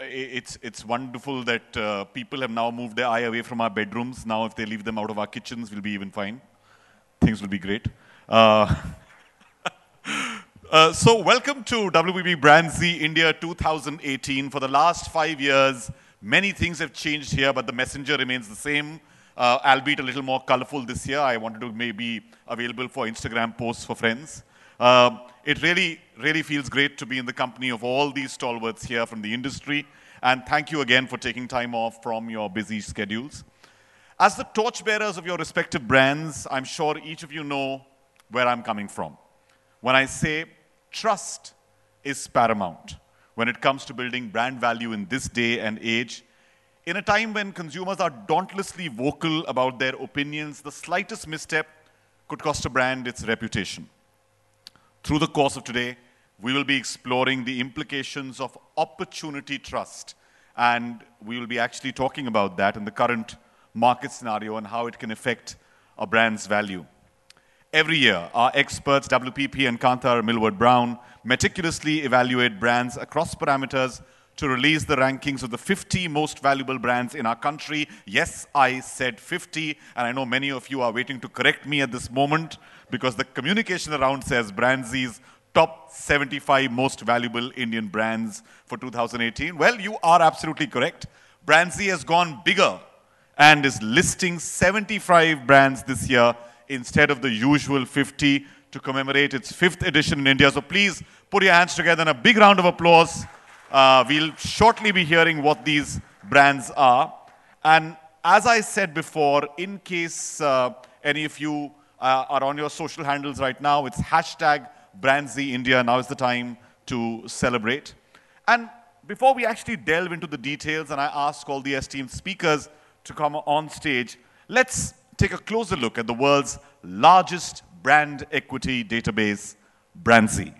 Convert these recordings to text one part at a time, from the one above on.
it's wonderful that people have now moved their eye away from our bedrooms. Now, if they leave them out of our kitchens, we'll be even fine. Things will be great. So welcome to WPP BrandZIndia 2018. For the last 5 years, many things have changed here, but the messenger remains the same, albeit a little more colorful this year. I wanted to maybe available for Instagram posts for friends. It really feels great to be in the company of all these stalwarts here from the industry. And thank you again for taking time off from your busy schedules. As the torchbearers of your respective brands, I'm sure each of you know where I'm coming from when I say trust is paramount when it comes to building brand value in this day and age. In a time when consumers are dauntlessly vocal about their opinions, the slightest misstep could cost a brand its reputation. Through the course of today, we will be exploring the implications of opportunity trust, and we will be actually talking about that in the current market scenario and how it can affect a brand's value. Every year, our experts, WPP and Kantar Millward Brown, meticulously evaluate brands across parameters to release the rankings of the 50 most valuable brands in our country. Yes, I said 50, and I know many of you are waiting to correct me at this moment because the communication around says BrandZ's top 75 most valuable Indian brands for 2018. Well, you are absolutely correct. BrandZ has gone bigger and is listing 75 brands this year instead of the usual 50 to commemorate its 5th edition in India. So please put your hands together in a big round of applause. We'll shortly be hearing what these brands are. And as I said before, in case any of you are on your social handles right now, it's hashtag BrandZIndia. Now is the time to celebrate. And before we actually delve into the details and I ask all the esteemed speakers to come on stage, let's take a closer look at the world's largest brand equity database, BrandZ.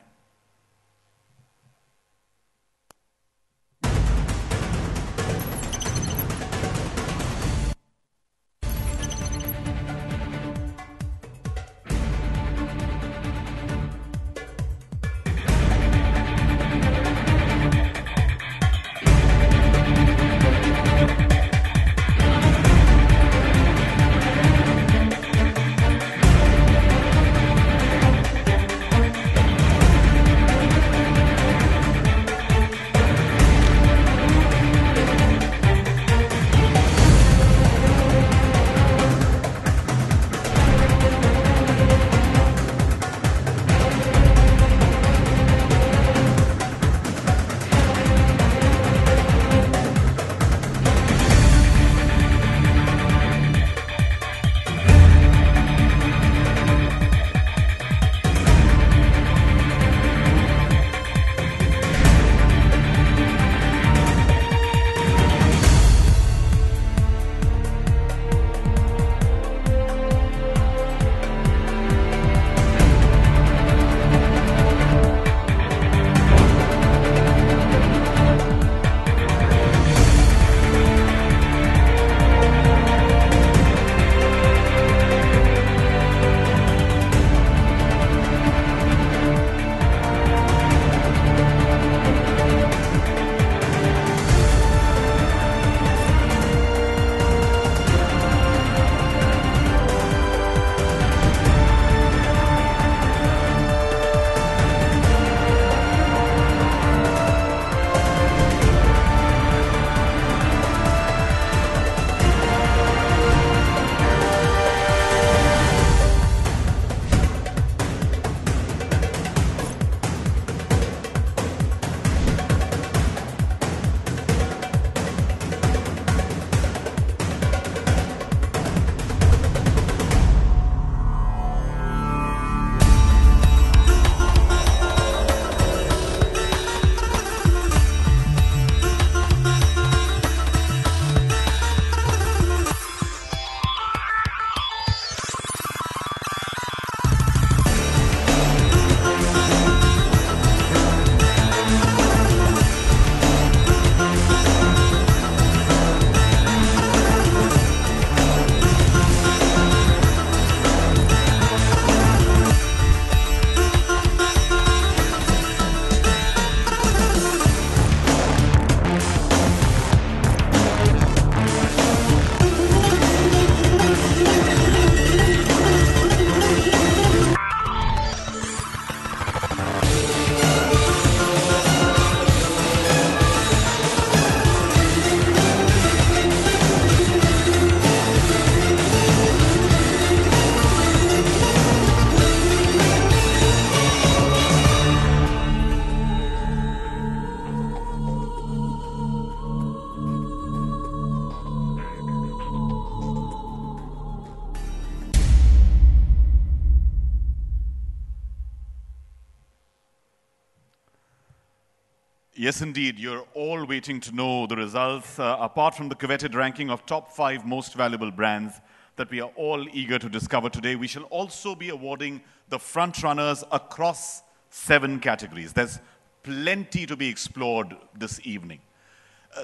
Yes, indeed. You're all waiting to know the results. Apart from the coveted ranking of top 5 most valuable brands that we are all eager to discover today, we shall also be awarding the front runners across 7 categories. There's plenty to be explored this evening.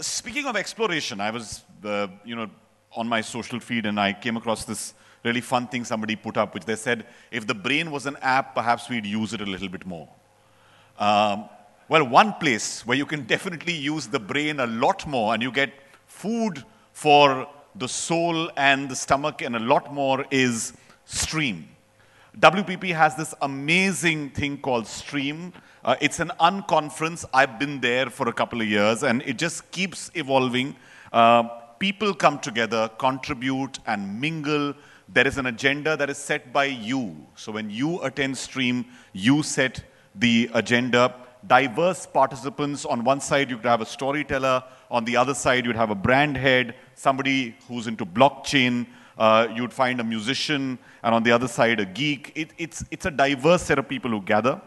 Speaking of exploration, I was, on my social feed and I came across this really fun thing somebody put up, which they said, if the brain was an app, perhaps we'd use it a little bit more. Well, one place where you can definitely use the brain a lot more and you get food for the soul and the stomach and a lot more is Stream. WPP has this amazing thing called Stream. It's an unconference. I've been there for a couple of years and it just keeps evolving. People come together, contribute and mingle. There is an agenda that is set by you. So when you attend Stream, you set the agenda. Diverse participants. On one side, you could have a storyteller. On the other side, you'd have a brand head, somebody who's into blockchain. You'd find a musician, and on the other side, a geek. It's a diverse set of people who gather.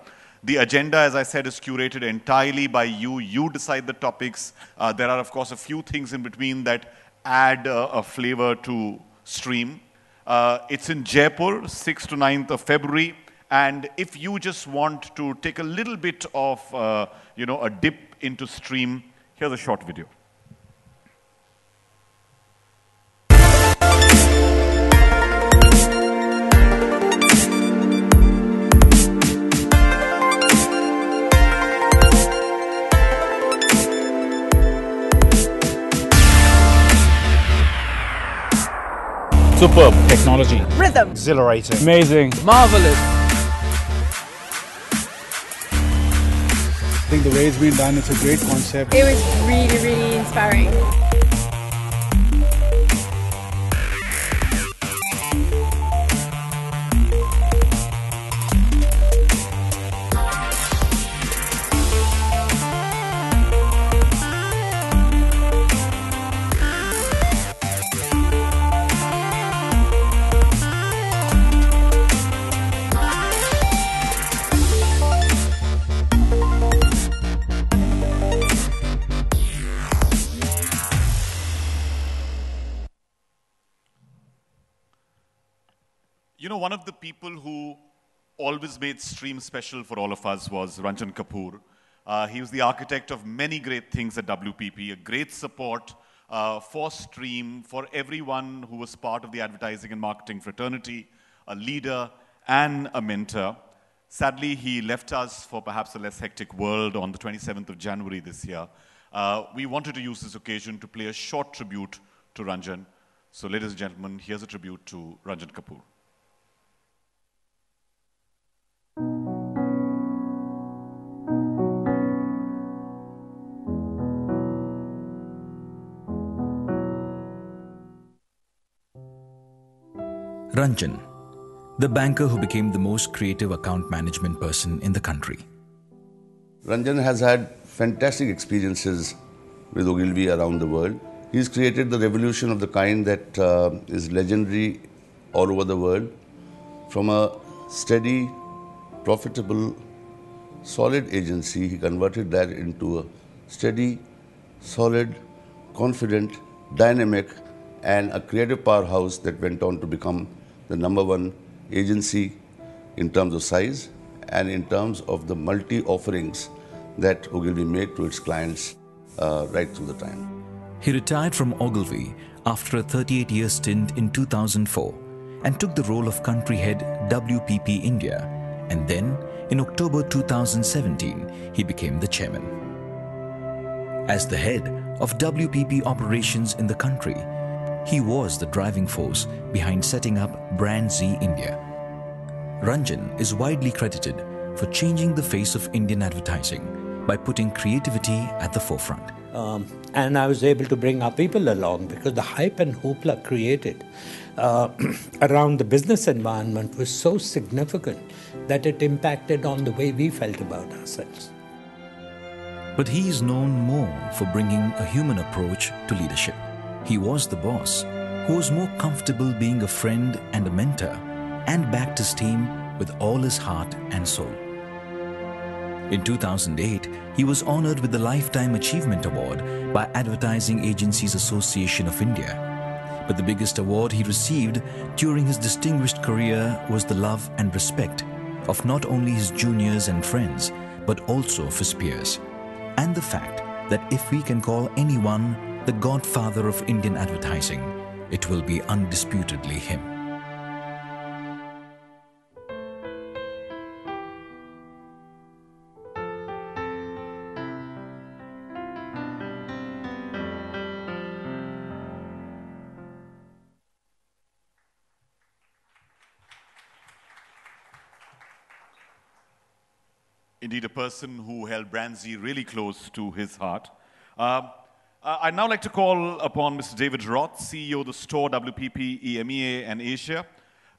The agenda, as I said, is curated entirely by you. You decide the topics. There are, of course, a few things in between that add a flavor to Stream. It's in Jaipur, 6th to 9th of February. And if you just want to take a little bit of, a dip into Stream, here's a short video. Superb. Technology. Rhythm. Exhilarating. Amazing. Marvelous. I think the way it's been done, it's a great concept. It was really, really inspiring. One of the people who always made Stream special for all of us was Ranjan Kapoor. He was the architect of many great things at WPP, a great support for Stream, for everyone who was part of the advertising and marketing fraternity, a leader and a mentor. Sadly, he left us for perhaps a less hectic world on the 27th of January this year. We wanted to use this occasion to play a short tribute to Ranjan. So ladies and gentlemen, here's a tribute to Ranjan Kapoor. Ranjan, the banker who became the most creative account management person in the country. Ranjan has had fantastic experiences with Ogilvy around the world. He's created the revolution of the kind that is legendary all over the world. From a steady, profitable, solid agency, he converted that into a steady, solid, confident, dynamic, and a creative powerhouse that went on to become the #1 agency in terms of size and in terms of the multi-offerings that Ogilvy made to its clients right through the time. He retired from Ogilvy after a 38-year stint in 2004 and took the role of country head WPP India. And then, in October 2017, he became the chairman. As the head of WPP operations in the country, he was the driving force behind setting up BrandZIndia. Ranjan is widely credited for changing the face of Indian advertising by putting creativity at the forefront. And I was able to bring our people along because the hype and hoopla created around the business environment was so significant that it impacted on the way we felt about ourselves. But he is known more for bringing a human approach to leadership. He was the boss who was more comfortable being a friend and a mentor and backed his team with all his heart and soul. In 2008, he was honored with the Lifetime Achievement Award by Advertising Agencies Association of India. But the biggest award he received during his distinguished career was the love and respect of not only his juniors and friends, but also of his peers. And the fact that if we can call anyone the godfather of Indian advertising, it will be undisputedly him. Indeed, a person who held BrandZ really close to his heart. I'd now like to call upon Mr. David Roth, CEO of the store WPP EMEA and Asia.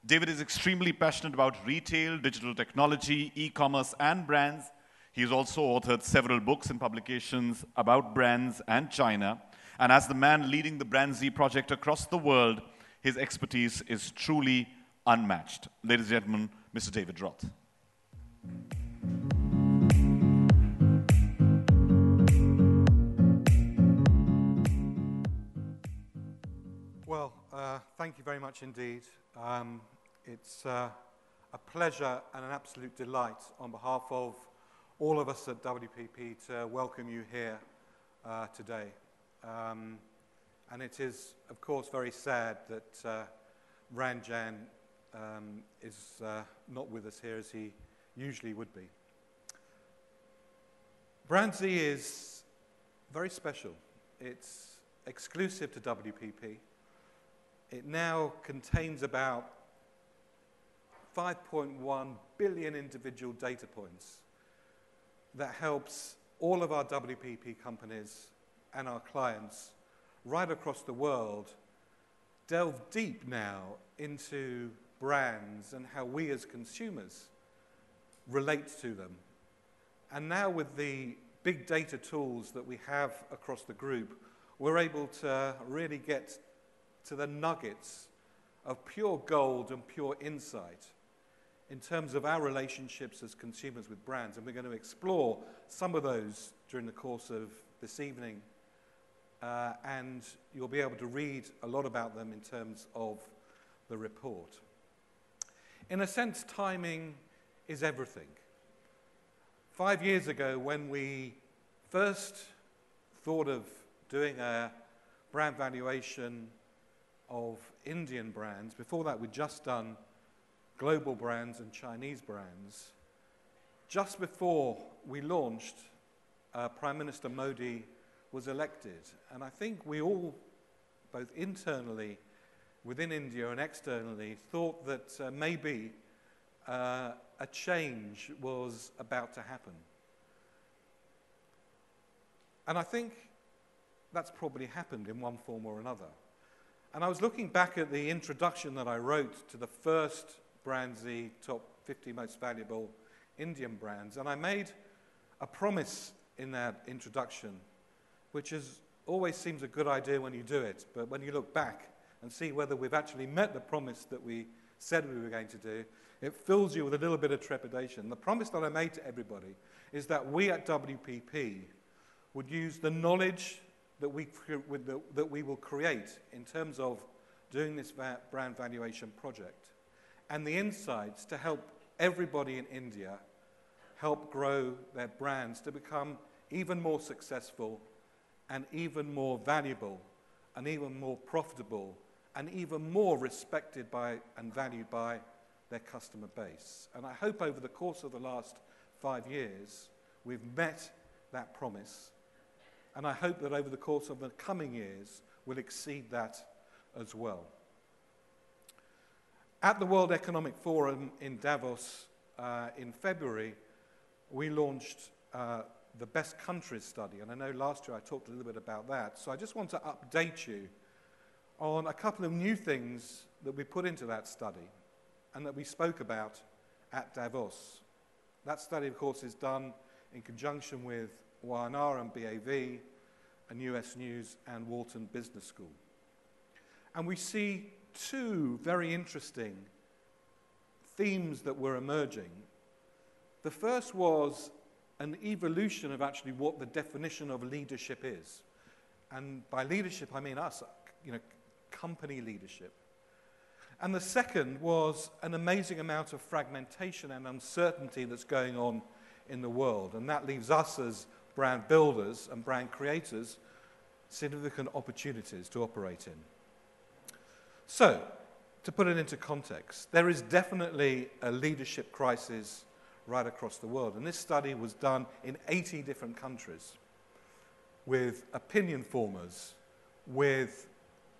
David is extremely passionate about retail, digital technology, e-commerce, and brands. He's also authored several books and publications about brands and China. And as the man leading the BrandZ project across the world, his expertise is truly unmatched. Ladies and gentlemen, Mr. David Roth. Well, thank you very much indeed. It's a pleasure and an absolute delight on behalf of all of us at WPP to welcome you here today. And it is, of course, very sad that Ranjan is not with us here as he usually would be. BrandZ is very special. It's exclusive to WPP. It now contains about 5.1 billion individual data points that helps all of our WPP companies and our clients right across the world delve deep now into brands and how we as consumers relate to them. And now with the big data tools that we have across the group, we're able to really get to the nuggets of pure gold and pure insight in terms of our relationships as consumers with brands. And we're going to explore some of those during the course of this evening. And you'll be able to read a lot about them in terms of the report. In a sense, timing is everything. 5 years ago, when we first thought of doing a brand valuation of Indian brands, before that we'd just done global brands and Chinese brands. Just before we launched, Prime Minister Modi was elected. And I think we all, both internally within India and externally, thought that maybe a change was about to happen. And I think that's probably happened in one form or another. And I was looking back at the introduction that I wrote to the first BrandZ Top 50 Most Valuable Indian Brands, and I made a promise in that introduction, which always seems a good idea when you do it, but when you look back and see whether we've actually met the promise that we said we were going to do, it fills you with a little bit of trepidation. The promise that I made to everybody is that we at WPP would use the knowledge that we will create in terms of doing this brand valuation project and the insights to help everybody in India help grow their brands to become even more successful and even more valuable and even more profitable and even more respected by and valued by their customer base. And I hope over the course of the last 5 years we've met that promise. And I hope that over the course of the coming years, we'll exceed that as well. At the World Economic Forum in Davos in February, we launched the Best Countries study. And I know last year I talked a little bit about that. So I just want to update you on a couple of new things that we put into that study and that we spoke about at Davos. That study, of course, is done in conjunction with Y&R and BAV, and US News and Wharton Business School. And we see two very interesting themes that were emerging. The first was an evolution of actually what the definition of leadership is. And by leadership, I mean us, company leadership. And the second was an amazing amount of fragmentation and uncertainty that's going on in the world. And that leaves us as brand builders and brand creators significant opportunities to operate in. So, to put it into context, there is definitely a leadership crisis right across the world. And this study was done in 80 different countries with opinion formers, with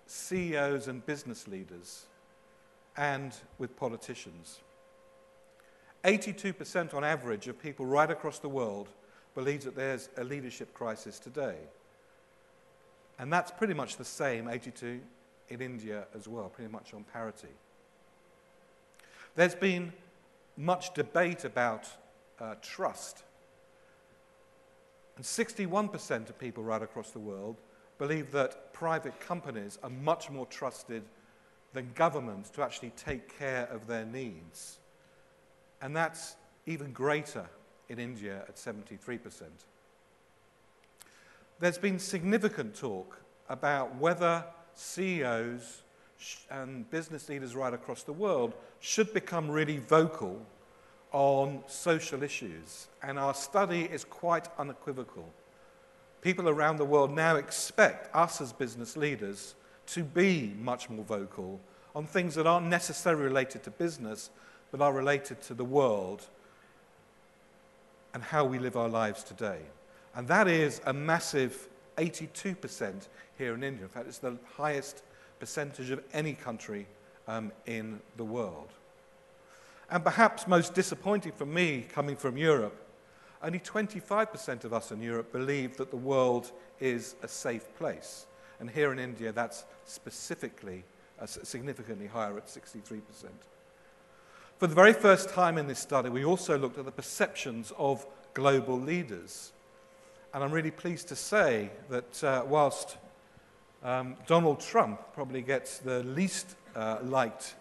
CEOs and business leaders, and with politicians. 82% on average of people right across the world believe that there's a leadership crisis today. And that's pretty much the same, 82 in India as well, pretty much on parity. There's been much debate about trust. And 61% of people right across the world believe that private companies are much more trusted than governments to actually take care of their needs. And that's even greater in India at 73%. There's been significant talk about whether CEOs and business leaders right across the world should become really vocal on social issues. And our study is quite unequivocal. People around the world now expect us as business leaders to be much more vocal on things that aren't necessarily related to business, but are related to the world and how we live our lives today. And that is a massive 82% here in India. In fact, it's the highest percentage of any country in the world. And perhaps most disappointing for me, coming from Europe, only 25% of us in Europe believe that the world is a safe place. And here in India, that's specifically significantly higher at 63%. For the very first time in this study, we also looked at the perceptions of global leaders. And I'm really pleased to say that whilst Donald Trump probably gets the least liked,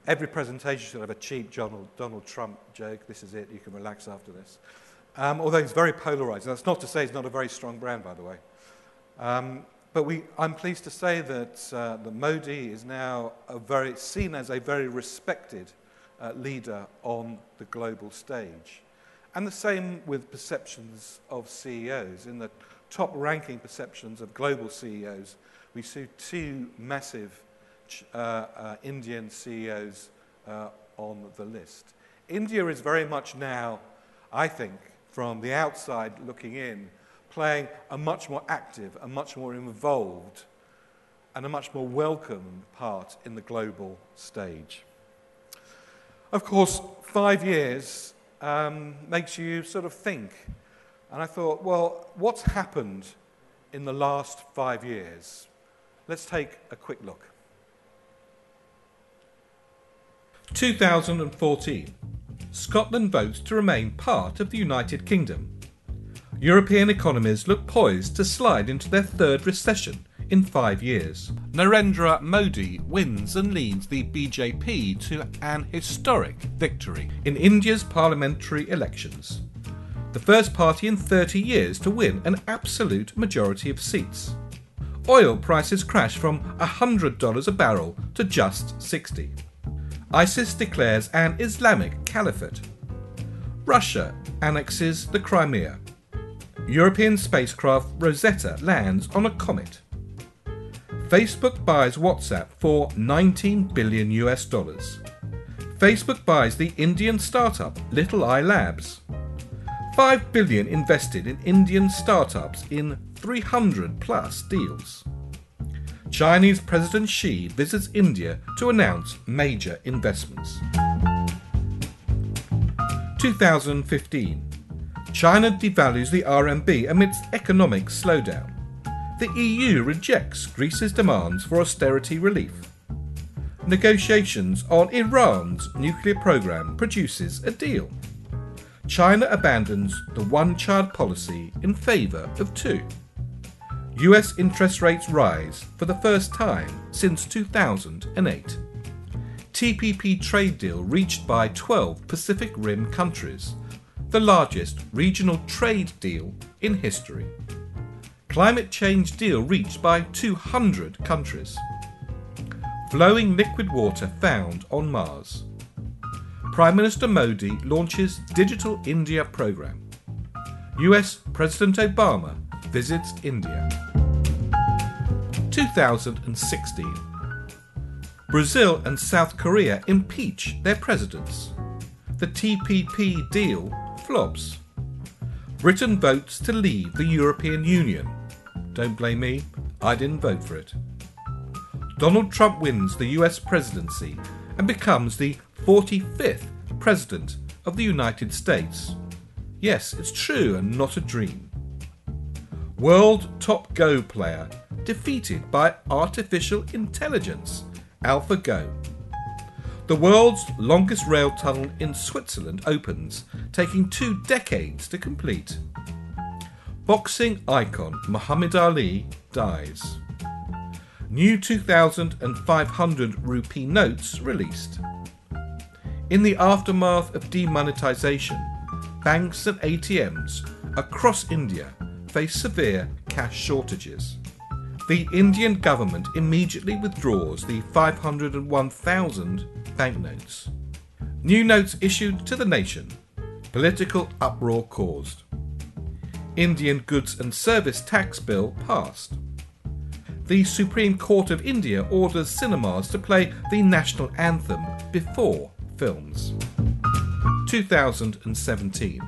every presentation should have a cheap Donald Trump joke. This is it, you can relax after this. Although he's very polarizing. That's not to say he's not a very strong brand, by the way. But I'm pleased to say that Modi is now seen as a very respected leader on the global stage. And the same with perceptions of CEOs. In the top ranking perceptions of global CEOs, we see two massive Indian CEOs on the list. India is very much now, I think, from the outside looking in, playing a much more active, a much more involved, and a much more welcome part in the global stage. Of course, 5 years makes you sort of think. And I thought, well, what's happened in the last 5 years? Let's take a quick look. 2014. Scotland votes to remain part of the United Kingdom. European economies look poised to slide into their third recession in 5 years. Narendra Modi wins and leads the BJP to an historic victory in India's parliamentary elections. The first party in 30 years to win an absolute majority of seats. Oil prices crash from $100 a barrel to just $60. ISIS declares an Islamic caliphate. Russia annexes the Crimea. European spacecraft Rosetta lands on a comet. Facebook buys WhatsApp for $19 billion. Facebook buys the Indian startup Little Eye Labs. $5 billion invested in Indian startups in 300 plus deals. Chinese President Xi visits India to announce major investments. 2015. China devalues the RMB amidst economic slowdown. The EU rejects Greece's demands for austerity relief. Negotiations on Iran's nuclear program produces a deal. China abandons the one-child policy in favour of two. US interest rates rise for the first time since 2008. TPP trade deal reached by 12 Pacific Rim countries. the largest regional trade deal in history. Climate change deal reached by 200 countries. Flowing liquid water found on Mars. Prime Minister Modi launches Digital India programme. US President Obama visits India. 2016. Brazil and South Korea impeach their presidents. The TPP deal flops. Britain votes to leave the European Union. Don't blame me, I didn't vote for it. Donald Trump wins the US presidency and becomes the 45th President of the United States. Yes, it's true and not a dream. World top Go player defeated by artificial intelligence, AlphaGo. The world's longest rail tunnel in Switzerland opens, taking 2 decades to complete. Boxing icon Muhammad Ali dies. New 2,500 rupee notes released. In the aftermath of demonetisation, banks and ATMs across India face severe cash shortages. The Indian government immediately withdraws the 501,000 banknotes. New notes issued to the nation. Political uproar caused. Indian goods and service tax bill passed. The Supreme Court of India orders cinemas to play the national anthem before films. 2017.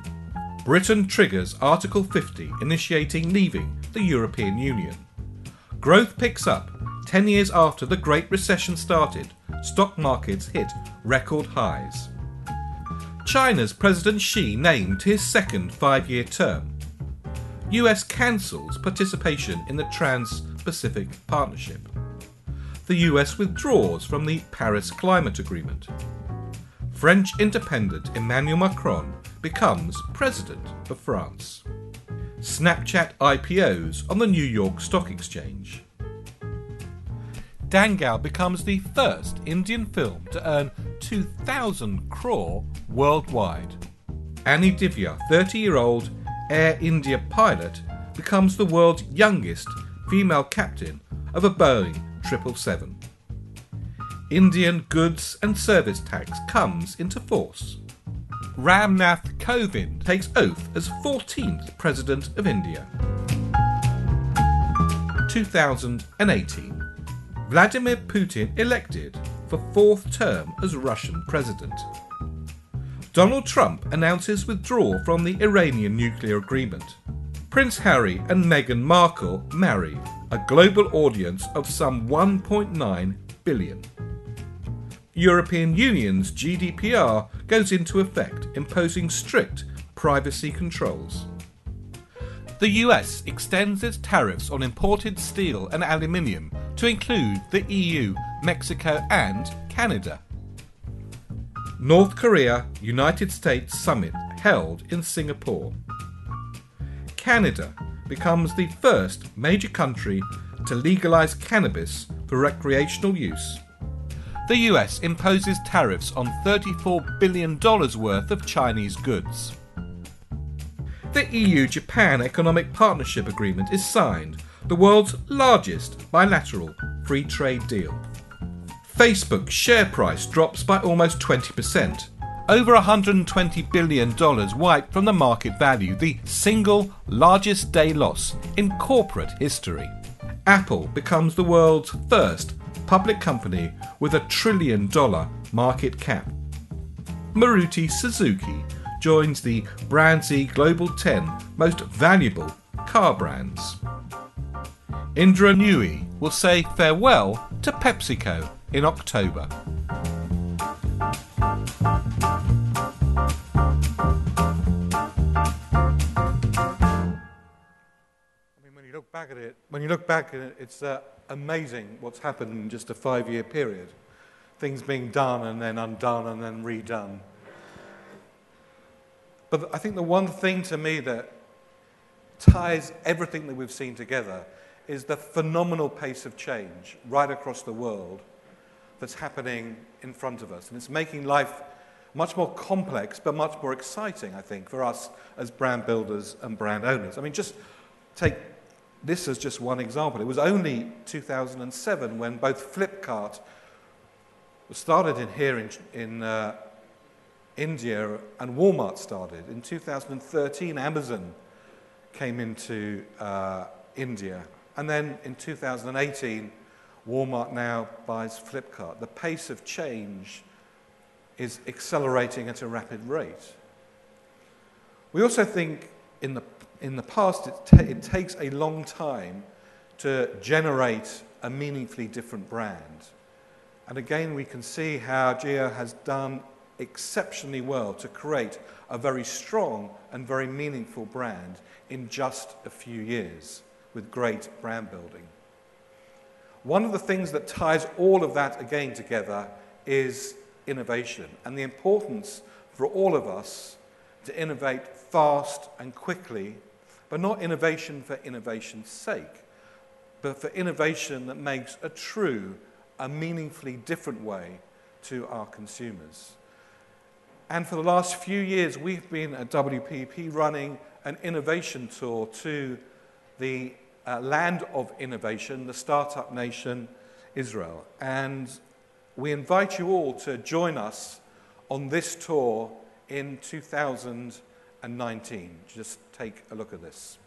Britain triggers Article 50, initiating leaving the European Union. Growth picks up 10 years after the Great Recession started. Stock markets hit record highs. China's President Xi named his second 5-year term. US cancels participation in the Trans-Pacific Partnership. The US withdraws from the Paris Climate Agreement. French independent Emmanuel Macron becomes President of France. Snapchat IPOs on the New York Stock Exchange. Dangal becomes the first Indian film to earn 2,000 crore worldwide. Annie Divya, 30-year-old Air India pilot, becomes the world's youngest female captain of a Boeing 777. Indian goods and service tax comes into force. Ramnath Kovind takes oath as 14th President of India. 2018. Vladimir Putin elected for 4th term as Russian President. Donald Trump announces withdrawal from the Iranian nuclear agreement. Prince Harry and Meghan Markle marry, a global audience of some 1.9 billion. European Union's GDPR goes into effect, imposing strict privacy controls. The US extends its tariffs on imported steel and aluminium to include the EU, Mexico and Canada. North Korea-United States summit held in Singapore. Canada becomes the first major country to legalise cannabis for recreational use. The US imposes tariffs on $34 billion worth of Chinese goods. The EU-Japan Economic Partnership Agreement is signed, the world's largest bilateral free trade deal. Facebook's share price drops by almost 20%. Over $120 billion wiped from the market value, the single largest day loss in corporate history. Apple becomes the world's first public company with $1 trillion market cap. Maruti Suzuki joins the BrandZ Global 10 most valuable car brands. Indra Nooyi will say farewell to PepsiCo in October. When you look back at it, it's amazing what's happened in just a 5-year period. Things being done and then undone and then redone. But I think the one thing to me that ties everything that we've seen together is the phenomenal pace of change right across the world that's happening in front of us. And it's making life much more complex, but much more exciting, I think, for us as brand builders and brand owners. I mean, just take this as just one example. It was only 2007 when both Flipkart was started here in India and Walmart started. In 2013, Amazon came into India. And then in 2018, Walmart now buys Flipkart. The pace of change is accelerating at a rapid rate. We also think in the past it takes a long time to generate a meaningfully different brand. And again, we can see how Jio has done exceptionally well to create a very strong and very meaningful brand in just a few years with great brand building. One of the things that ties all of that again together is innovation and the importance for all of us to innovate fast and quickly, but not innovation for innovation's sake, but for innovation that makes a true, a meaningfully different way to our consumers. And for the last few years, we've been at WPP running an innovation tour to the land of innovation, the startup nation, Israel. And we invite you all to join us on this tour in 2019. Just take a look at this.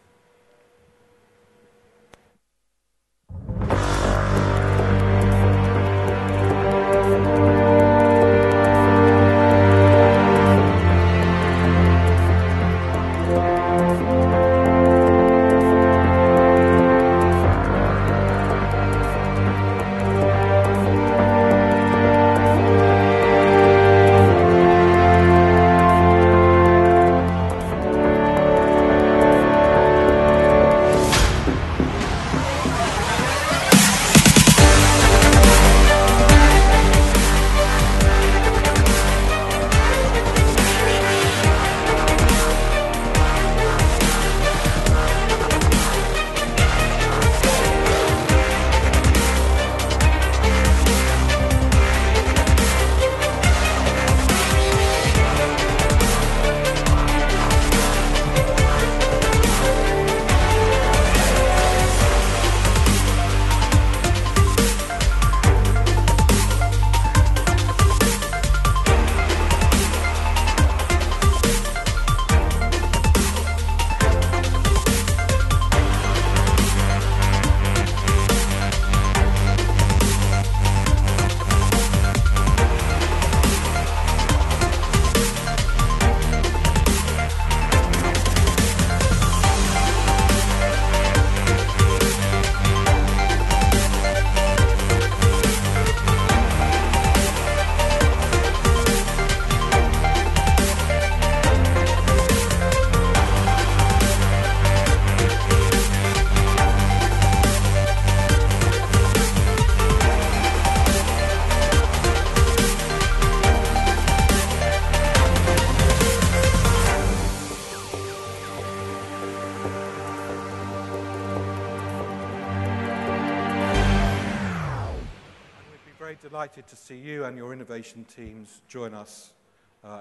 Delighted to see you and your innovation teams join us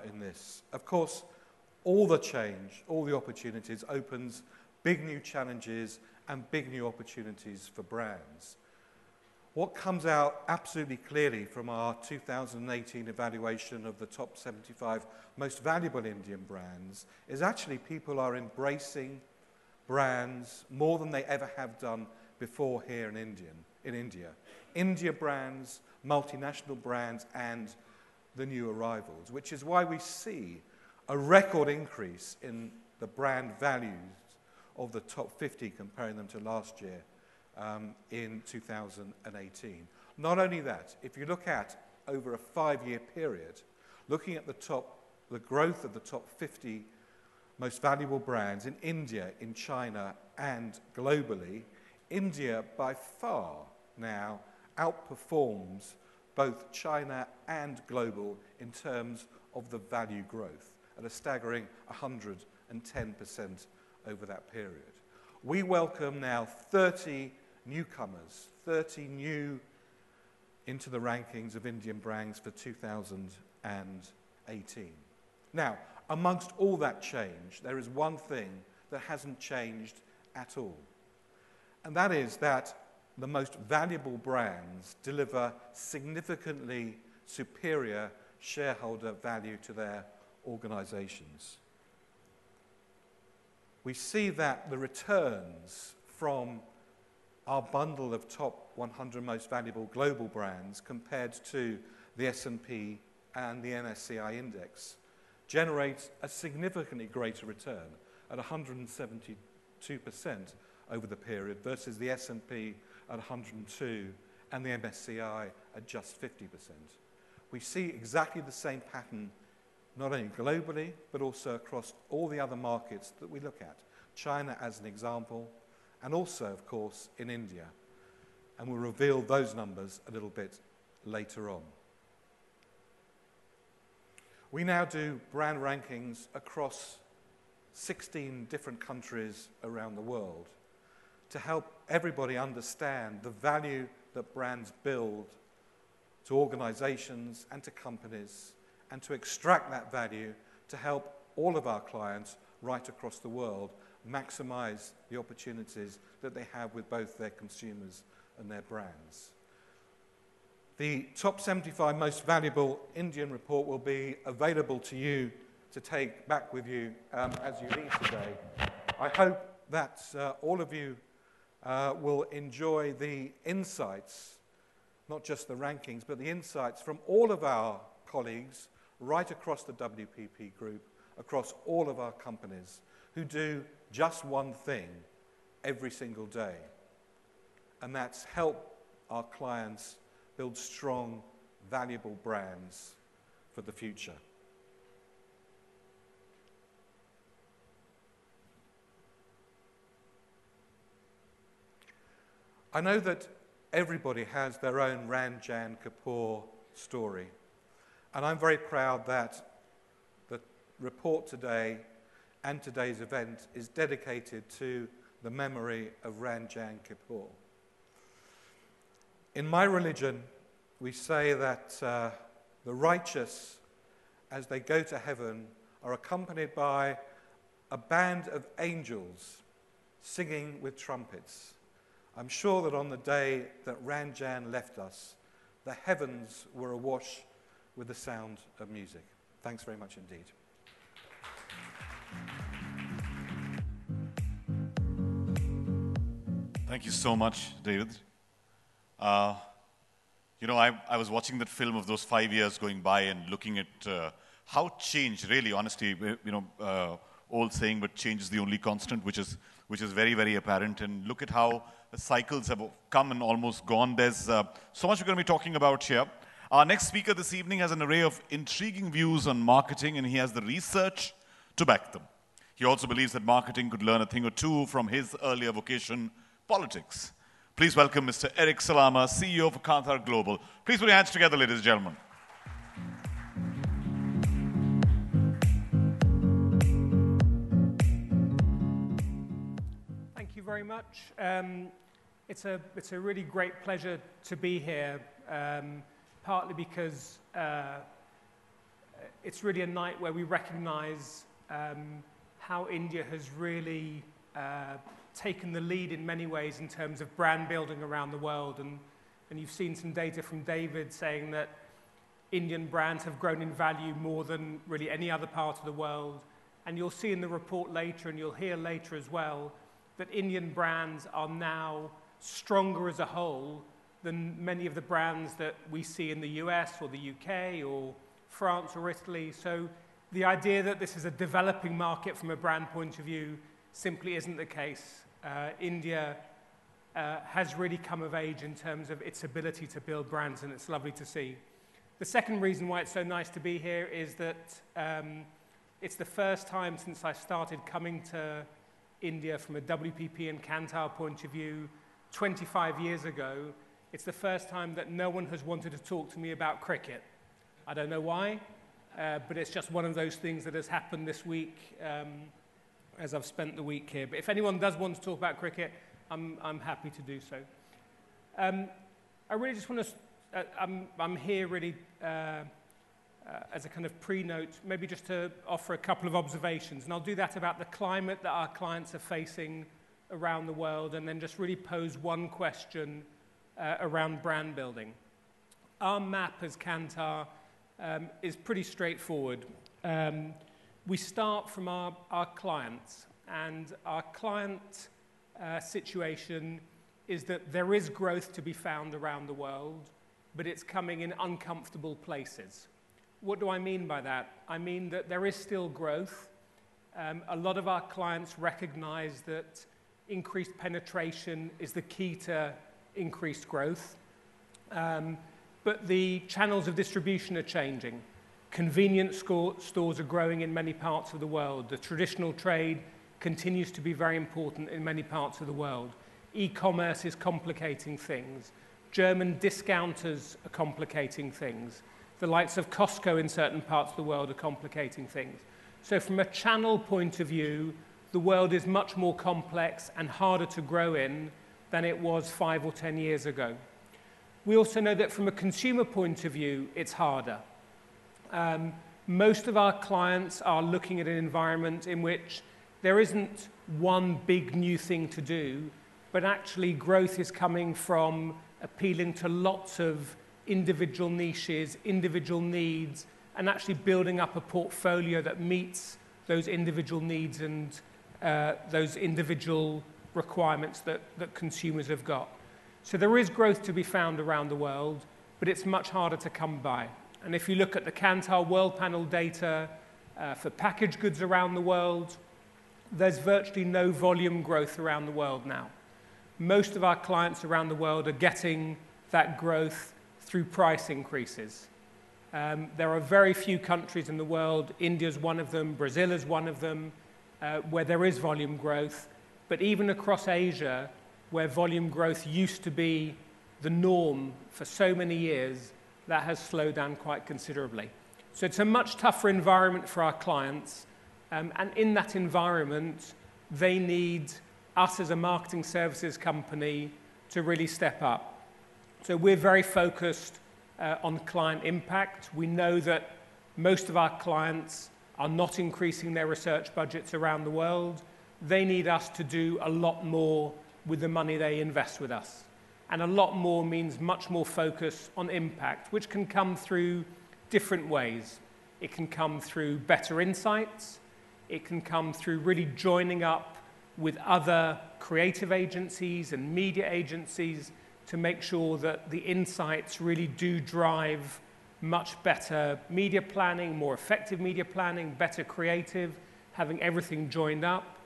in this. Of course, all the change, all the opportunities opens big new challenges and big new opportunities for brands. What comes out absolutely clearly from our 2018 evaluation of the top 75 most valuable Indian brands is actually people are embracing brands more than they ever have done before here in India. India brands, multinational brands, and the new arrivals, which is why we see a record increase in the brand values of the top 50 comparing them to last year in 2018. Not only that, if you look at over a 5-year period, looking at the growth of the top 50 most valuable brands in India, in China, and globally, India by far now outperforms both China and global in terms of the value growth at a staggering 110% over that period. We welcome now 30 newcomers, 30 new into the rankings of Indian brands for 2018. 2018. Now, amongst all that change, there is one thing that hasn't changed at all. And that is that the most valuable brands deliver significantly superior shareholder value to their organizations. We see that the returns from our bundle of top 100 most valuable global brands compared to the S&P and the MSCI index generates a significantly greater return at 172% over the period versus the S&P at 102 and the MSCI at just 50%. We see exactly the same pattern not only globally but also across all the other markets that we look at. China as an example, and also, of course, in India. And we'll reveal those numbers a little bit later on. We now do brand rankings across 16 different countries around the world to help everybody understand the value that brands build to organizations and to companies, and to extract that value to help all of our clients right across the world maximize the opportunities that they have with both their consumers and their brands. The top 75 most valuable Indian report will be available to you to take back with you as you leave today. I hope that all of you will enjoy the insights, not just the rankings, but the insights from all of our colleagues right across the WPP group, across all of our companies, who do just one thing every single day, and that's help our clients build strong, valuable brands for the future. I know that everybody has their own Ranjan Kapoor story, and I'm very proud that the report today and today's event is dedicated to the memory of Ranjan Kapoor. In my religion, we say that the righteous, as they go to heaven, are accompanied by a band of angels singing with trumpets. I'm sure that on the day that Ranjan left us, the heavens were awash with the sound of music. Thanks very much indeed. Thank you so much, David. You know, I was watching that film of those 5 years going by and looking at how change, really, honestly, you know, old saying, but change is the only constant, which is very, very apparent. And look at how the cycles have come and almost gone. There's so much we're going to be talking about here. Our next speaker this evening has an array of intriguing views on marketing, and he has the research to back them. He also believes that marketing could learn a thing or two from his earlier vocation, politics. Please welcome Mr. Eric Salama, CEO of Kantar Global. Please put your hands together, ladies and gentlemen. Thank you very much. It's a really great pleasure to be here, partly because it's really a night where we recognize how India has really taken the lead in many ways in terms of brand building around the world. And you've seen some data from David saying that Indian brands have grown in value more than really any other part of the world. And you'll see in the report later, and you'll hear later as well, that Indian brands are now stronger as a whole than many of the brands that we see in the US or the UK or France or Italy. So the idea that this is a developing market from a brand point of view simply isn't the case. India has really come of age in terms of its ability to build brands, and it's lovely to see. The second reason why it's so nice to be here is that it's the first time since I started coming to India from a WPP and Kantar point of view 25 years ago. It's the first time that no one has wanted to talk to me about cricket. I don't know why, but it's just one of those things that has happened this week as I've spent the week here. But if anyone does want to talk about cricket, I'm happy to do so. I really just want to, I'm here really as a kind of pre-note, maybe just to offer a couple of observations. And I'll do that about the climate that our clients are facing around the world, and then just really pose one question around brand building. Our map as Kantar is pretty straightforward. We start from our clients, and our client situation is that there is growth to be found around the world, but it's coming in uncomfortable places. What do I mean by that? I mean that there is still growth. A lot of our clients recognize that increased penetration is the key to increased growth. But the channels of distribution are changing. Convenience stores are growing in many parts of the world. The traditional trade continues to be very important in many parts of the world. E-commerce is complicating things. German discounters are complicating things. The likes of Costco in certain parts of the world are complicating things. So from a channel point of view, the world is much more complex and harder to grow in than it was 5 or 10 years ago. We also know that from a consumer point of view, it's harder. Most of our clients are looking at an environment in which there isn't one big new thing to do, but actually growth is coming from appealing to lots of individual niches, individual needs, and actually building up a portfolio that meets those individual needs and those individual requirements that consumers have got. So there is growth to be found around the world, but it's much harder to come by. And if you look at the Kantar World Panel data for packaged goods around the world, there's virtually no volume growth around the world now. Most of our clients around the world are getting that growth through price increases. There are very few countries in the world, India's one of them, Brazil is one of them, where there is volume growth. But even across Asia, where volume growth used to be the norm for so many years, that has slowed down quite considerably. So it's a much tougher environment for our clients. And in that environment, they need us as a marketing services company to really step up. So we're very focused on client impact. We know that most of our clients are not increasing their research budgets around the world. They need us to do a lot more with the money they invest with us. And a lot more means much more focus on impact, which can come through different ways. It can come through better insights. It can come through really joining up with other creative agencies and media agencies to make sure that the insights really do drive much better media planning, more effective media planning, better creative, having everything joined up.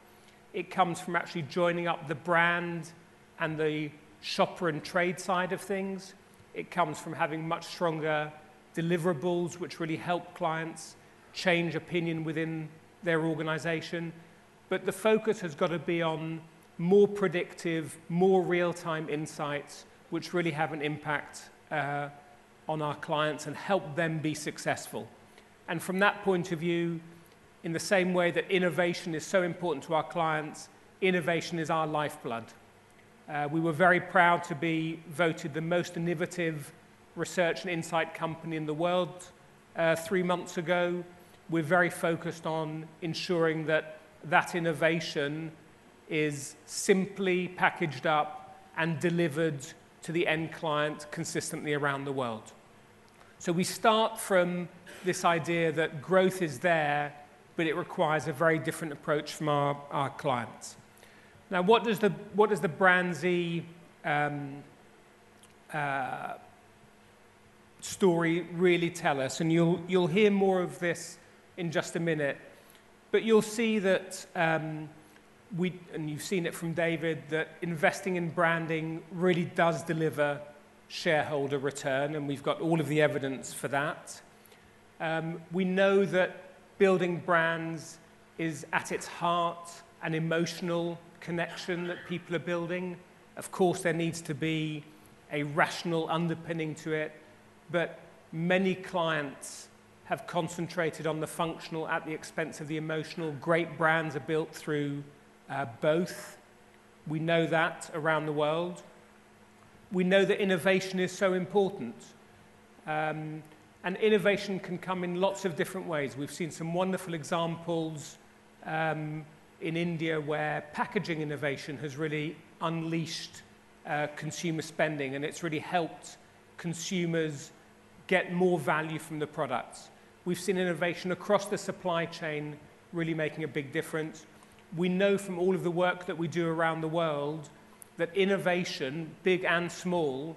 It comes from actually joining up the brand and the shopper and trade side of things. It comes from having much stronger deliverables, which really help clients change opinion within their organization. But the focus has got to be on more predictive, more real-time insights, which really have an impact on our clients and help them be successful. And from that point of view, in the same way that innovation is so important to our clients, innovation is our lifeblood. We were very proud to be voted the most innovative research and insight company in the world 3 months ago. We're very focused on ensuring that that innovation is simply packaged up and delivered to the end client consistently around the world. So we start from this idea that growth is there, but it requires a very different approach from our clients. Now, what does the BrandZ story really tell us? And you'll hear more of this in just a minute. But you'll see that, and you've seen it from David, that investing in branding really does deliver shareholder return, and we've got all of the evidence for that. We know that building brands is at its heart an emotional connection that people are building. Of course, there needs to be a rational underpinning to it, but many clients have concentrated on the functional at the expense of the emotional. Great brands are built through both. We know that around the world. We know that innovation is so important. And innovation can come in lots of different ways. We've seen some wonderful examples in India where packaging innovation has really unleashed consumer spending, and it's really helped consumers get more value from the products. We've seen innovation across the supply chain really making a big difference. We know from all of the work that we do around the world that innovation, big and small,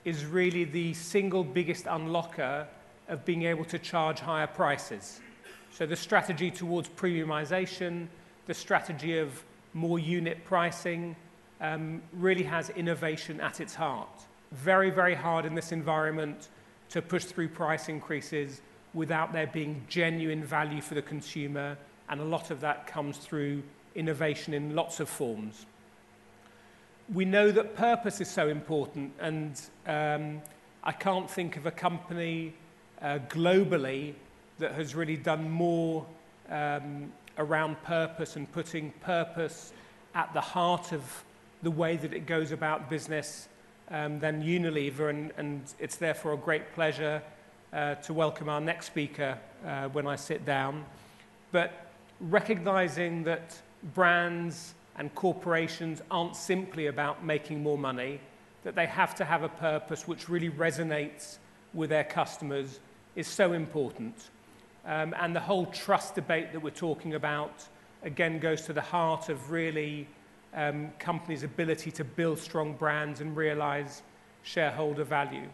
is really the single biggest unlocker of being able to charge higher prices. So the strategy towards premiumization, the strategy of more unit pricing, really has innovation at its heart. Very, very hard in this environment to push through price increases without there being genuine value for the consumer, and a lot of that comes through innovation in lots of forms. We know that purpose is so important, and I can't think of a company globally that has really done more around purpose and putting purpose at the heart of the way that it goes about business than Unilever, and it's therefore a great pleasure to welcome our next speaker when I sit down. But recognizing that brands and corporations aren't simply about making more money, that they have to have a purpose which really resonates with their customers is so important. And the whole trust debate that we're talking about, again, goes to the heart of really companies' ability to build strong brands and realize shareholder value.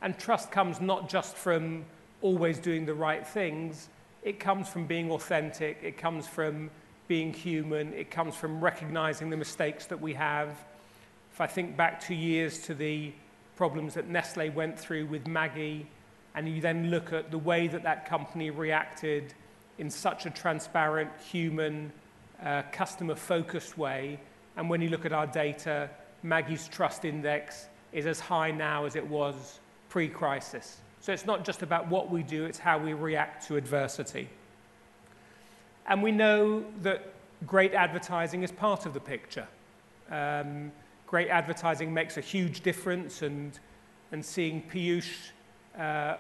And trust comes not just from always doing the right things, it comes from being authentic, it comes from being human, it comes from recognizing the mistakes that we have. If I think back 2 years to the problems that Nestle went through with Maggi, and you then look at the way that that company reacted in such a transparent, human, customer-focused way, and when you look at our data, Maggi's trust index is as high now as it was pre-crisis. So it's not just about what we do, it's how we react to adversity. And we know that great advertising is part of the picture. Great advertising makes a huge difference, and seeing Piyush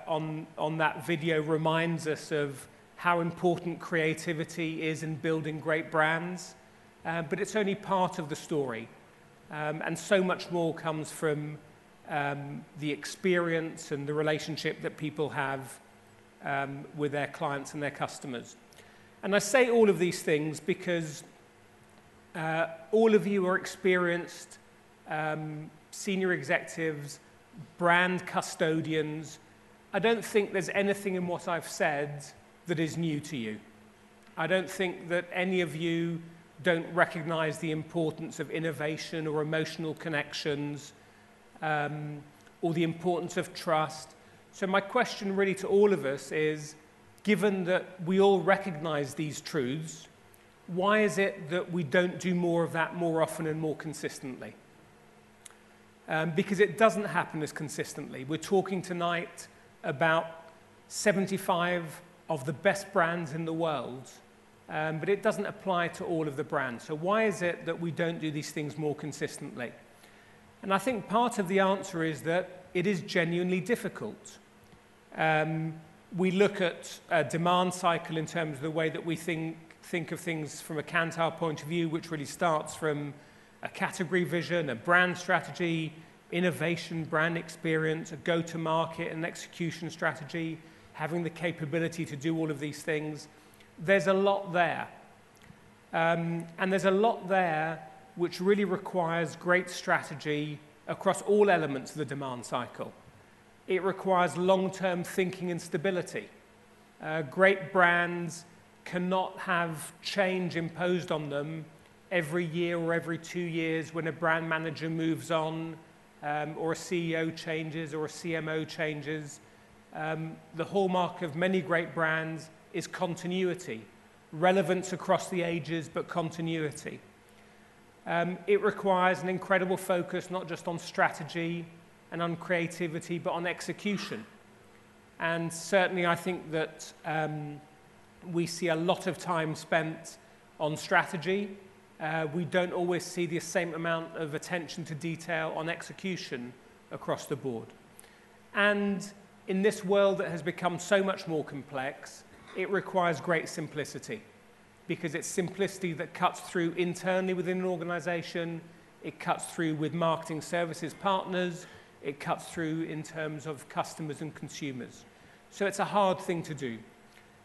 on that video reminds us of how important creativity is in building great brands. But it's only part of the story. And so much more comes from the experience and the relationship that people have with their clients and their customers. And I say all of these things because all of you are experienced senior executives, brand custodians. I don't think there's anything in what I've said that is new to you. I don't think that any of you don't recognize the importance of innovation or emotional connections, or the importance of trust. So my question really to all of us is, given that we all recognize these truths, why is it that we don't do more of that more often and more consistently? Because it doesn't happen as consistently. We're talking tonight about 75 of the best brands in the world, but it doesn't apply to all of the brands. So why is it that we don't do these things more consistently? And I think part of the answer is that it is genuinely difficult. We look at a demand cycle in terms of the way that we think of things from a Kantar point of view, which really starts from a category vision, a brand strategy, innovation, brand experience, a go-to-market and execution strategy, having the capability to do all of these things. There's a lot there. And there's a lot there which really requires great strategy across all elements of the demand cycle. It requires long-term thinking and stability. Great brands cannot have change imposed on them every year or every 2 years when a brand manager moves on, or a CEO changes, or a CMO changes. The hallmark of many great brands is continuity, relevance across the ages, but continuity. It requires an incredible focus not just on strategy and on creativity, but on execution. And certainly I think that we see a lot of time spent on strategy. We don't always see the same amount of attention to detail on execution across the board. And in this world that has become so much more complex, it requires great simplicity, because it's simplicity that cuts through internally within an organization, it cuts through with marketing services partners, it cuts through in terms of customers and consumers. So it's a hard thing to do.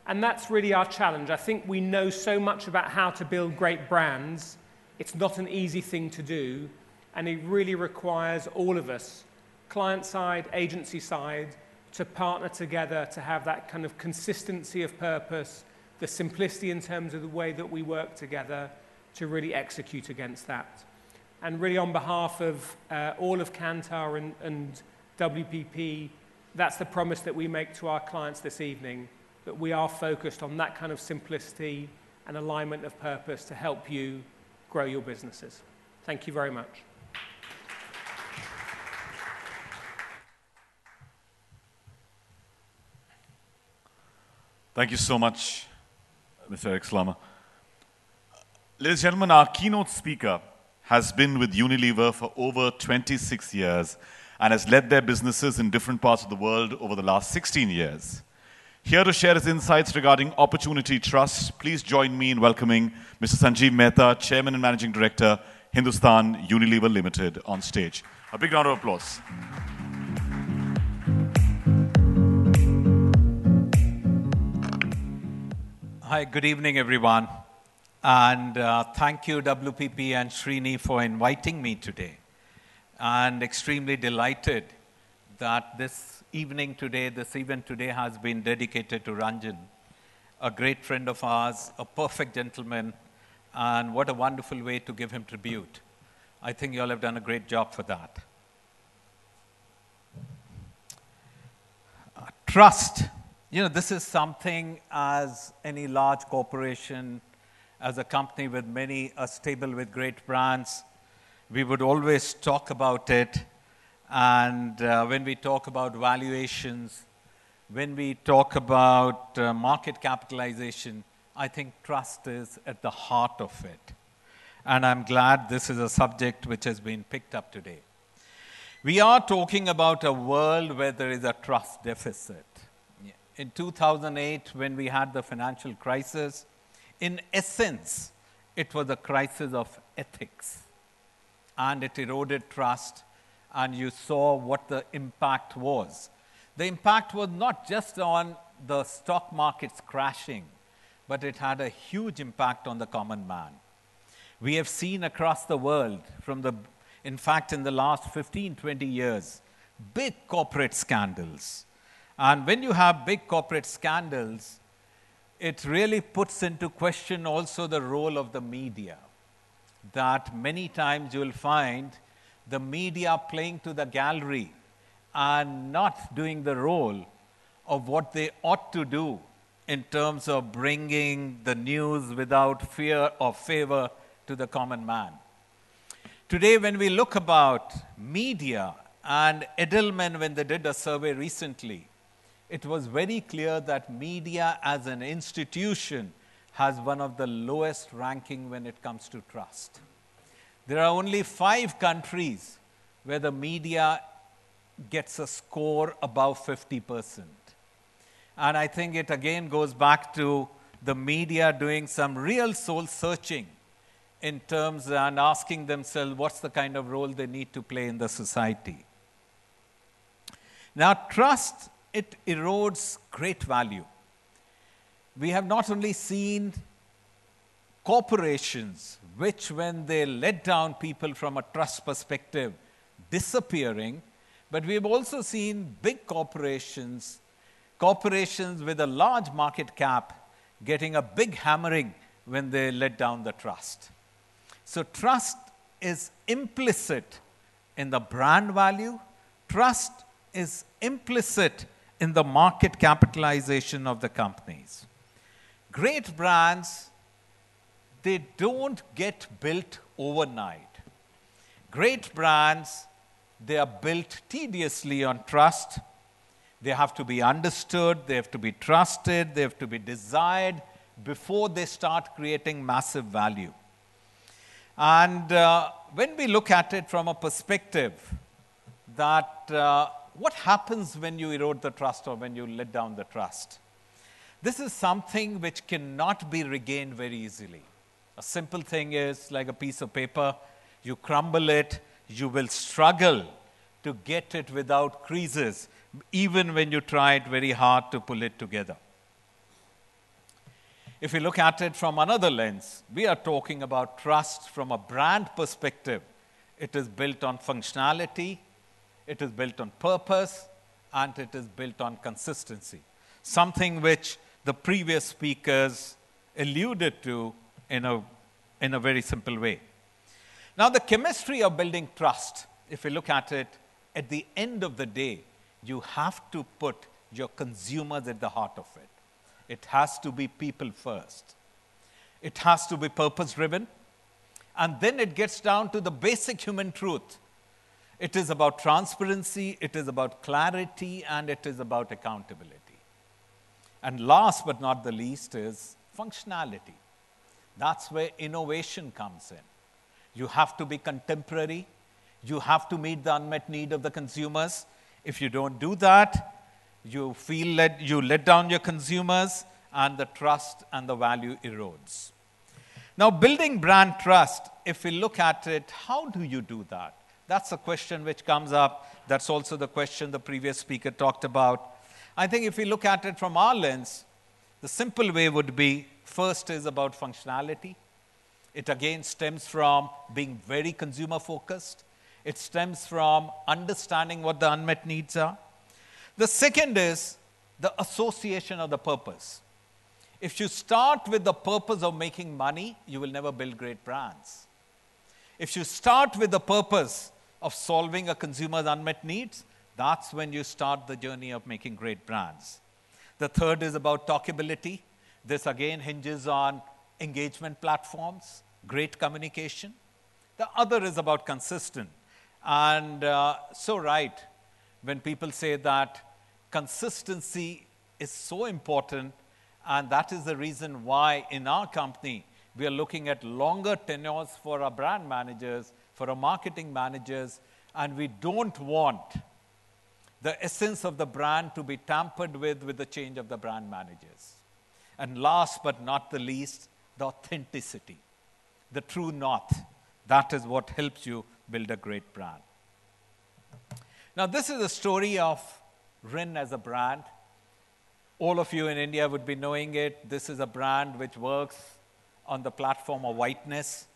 And that's really our challenge. I think we know so much about how to build great brands. It's not an easy thing to do, and it really requires all of us, client side, agency side, to partner together to have that kind of consistency of purpose, the simplicity in terms of the way that we work together to really execute against that. And really on behalf of all of Kantar and WPP, that's the promise that we make to our clients this evening, that we are focused on that kind of simplicity and alignment of purpose to help you grow your businesses. Thank you very much. Thank you so much, Mr. Eric Slama. Ladies and gentlemen, our keynote speaker has been with Unilever for over 26 years and has led their businesses in different parts of the world over the last 16 years. Here to share his insights regarding Opportunity Trust, please join me in welcoming Mr. Sanjeev Mehta, Chairman and Managing Director, Hindustan Unilever Limited, on stage. A big round of applause. Hi, good evening, everyone. And thank you, WPP and Srini, for inviting me today. And extremely delighted that this event today has been dedicated to Ranjan, a great friend of ours, a perfect gentleman, and what a wonderful way to give him tribute. I think you all have done a great job for that. Trust. You know, this is something as any large corporation, as a company with a stable with great brands, we would always talk about it. And when we talk about valuations, when we talk about market capitalization, I think trust is at the heart of it. And I'm glad this is a subject which has been picked up today. We are talking about a world where there is a trust deficit. In 2008, when we had the financial crisis, in essence, it was a crisis of ethics. And it eroded trust, and you saw what the impact was. The impact was not just on the stock markets crashing, but it had a huge impact on the common man. We have seen across the world, in fact, in the last 15, 20 years, big corporate scandals. And when you have big corporate scandals, it really puts into question also the role of the media. That many times you will find the media playing to the gallery and not doing the role of what they ought to do in terms of bringing the news without fear or favor to the common man. Today, when we look about media, and Edelman, when they did a survey recently, it was very clear that media as an institution has one of the lowest ranking when it comes to trust. There are only 5 countries where the media gets a score above 50%. And I think it again goes back to the media doing some real soul searching in terms and asking themselves what's the kind of role they need to play in the society. Now, trust, it erodes great value. We have not only seen corporations, which when they let down people from a trust perspective, disappearing, but we have also seen big corporations with a large market cap, getting a big hammering when they let down the trust. So trust is implicit in the brand value. Trust is implicit in the market capitalization of the companies. Great brands, they don't get built overnight. Great brands, they are built tediously on trust. They have to be understood, they have to be trusted, they have to be desired before they start creating massive value. And when we look at it from a perspective that what happens when you erode the trust or when you let down the trust? This is something which cannot be regained very easily. A simple thing is like a piece of paper. You crumble it, you will struggle to get it without creases, even when you try it very hard to pull it together. If we look at it from another lens, we are talking about trust from a brand perspective. It is built on functionality, it is built on purpose, and it is built on consistency. Something which the previous speakers alluded to in a very simple way. Now, the chemistry of building trust, if you look at it, at the end of the day, you have to put your consumers at the heart of it. It has to be people first. It has to be purpose-driven. And then it gets down to the basic human truth. It is about transparency, it is about clarity, and it is about accountability. And last but not the least is functionality. That's where innovation comes in. You have to be contemporary. You have to meet the unmet need of the consumers. If you don't do that, you let down your consumers, and the trust and the value erodes. Now, building brand trust, if we look at it, how do you do that? That's a question which comes up. That's also the question the previous speaker talked about. I think if we look at it from our lens, the simple way would be, first is about functionality. It again stems from being very consumer focused. It stems from understanding what the unmet needs are. The second is the association of the purpose. If you start with the purpose of making money, you will never build great brands. If you start with the purpose of solving a consumer's unmet needs, that's when you start the journey of making great brands. The third is about talkability. This again hinges on engagement platforms, great communication. The other is about consistent. And so right, when people say that consistency is so important, and that is the reason why in our company, we are looking at longer tenures for our brand managers, for our marketing managers, and we don't want the essence of the brand to be tampered with the change of the brand managers. And last but not the least, the authenticity, the true north. That is what helps you build a great brand. Now, this is a story of Rin as a brand. All of you in India would be knowing it. This is a brand which works on the platform of whiteness.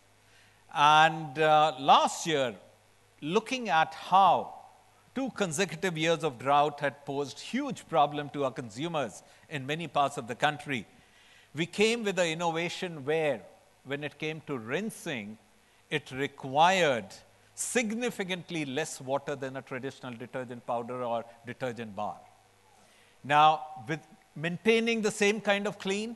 And last year, looking at how 2 consecutive years of drought had posed huge problem to our consumers in many parts of the country, we came with an innovation where, when it came to rinsing, it required significantly less water than a traditional detergent powder or detergent bar. Now, with maintaining the same kind of clean,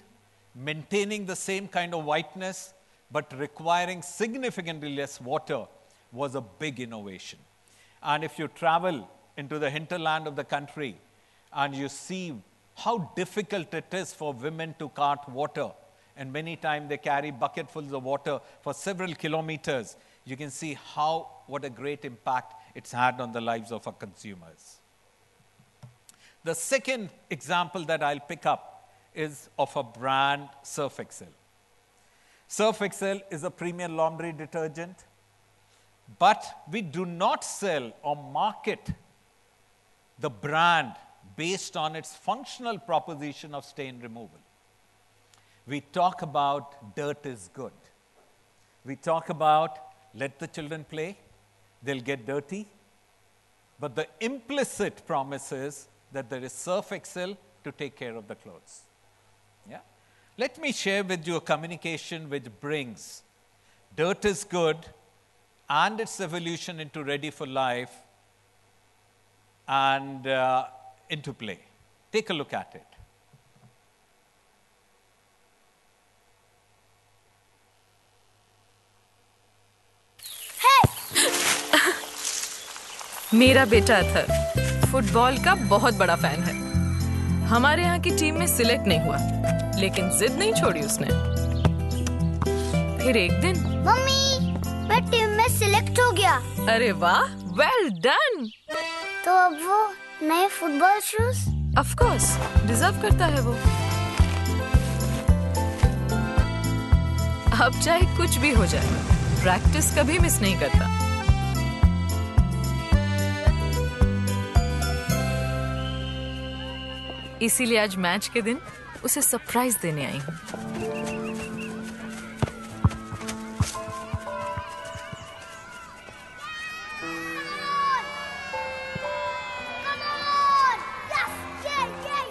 maintaining the same kind of whiteness, but requiring significantly less water was a big innovation. And if you travel into the hinterland of the country and you see how difficult it is for women to cart water, and many times they carry bucketfuls of water for several kilometers, you can see what a great impact it's had on the lives of our consumers. The second example that I'll pick up is of a brand, Surf Excel. Surf Excel is a premium laundry detergent, but we do not sell or market the brand based on its functional proposition of stain removal. We talk about dirt is good. We talk about let the children play, they'll get dirty, but the implicit promise is that there is Surf Excel to take care of the clothes. Yeah? Let me share with you a communication which brings dirt is good and its evolution into ready for life and into play. Take a look at it. मेरा बेटा Athar football का बहुत बड़ा fan है। हमारे यहाँ की team में सिलेक्ट नहीं हुआ, लेकिन जिद नहीं छोड़ी उसने। फिर एक दिन, मम्मी, मैं टीम में सिलेक्ट हो गया। अरे वाह, वेल डन। तो तो अब वो नए football shoes? Of course, deserve करता है वो। अब चाहे कुछ भी हो जाए, प्रैक्टिस कभी मिस नहीं करता। इसीलिए आज मैच के दिन उसे सरप्राइज देने आई हूँ।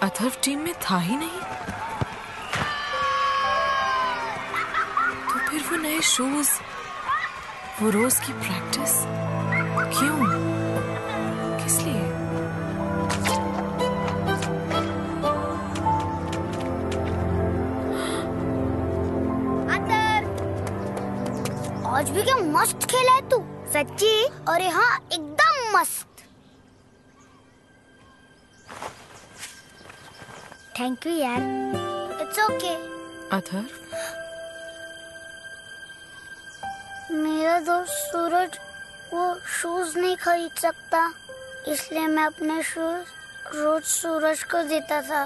अथर्व टीम में था ही नहीं, तो फिर वो नए शूज, वो रोज की प्रैक्टिस, क्यों, किस लिए? आज भी क्या मस्त खेला है तू, सच्ची। और यहाँ एकदम मस्त। थैंक यू यार। It's okay. अथर्व, मेरा दोस्त सूरज वो शूज नहीं खरीद सकता, इसलिए मैं अपने शूज रोज सूरज को देता था।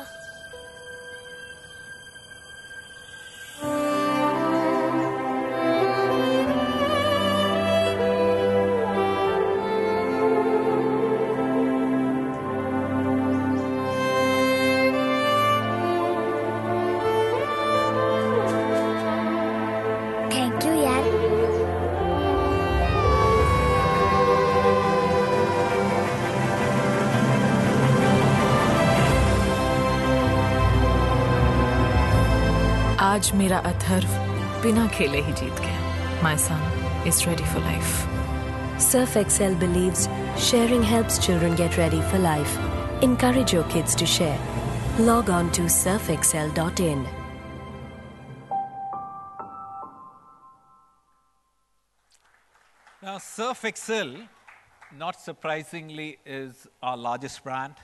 थैंक यू यार। आज मेरा अथर्व बिना खेले ही जीत गया। My son is ready for life. Surf Excel believes sharing helps children get ready for life. Encourage your kids to share. Log on to surfexcel.in. Now, Surf Excel, not surprisingly, is our largest brand.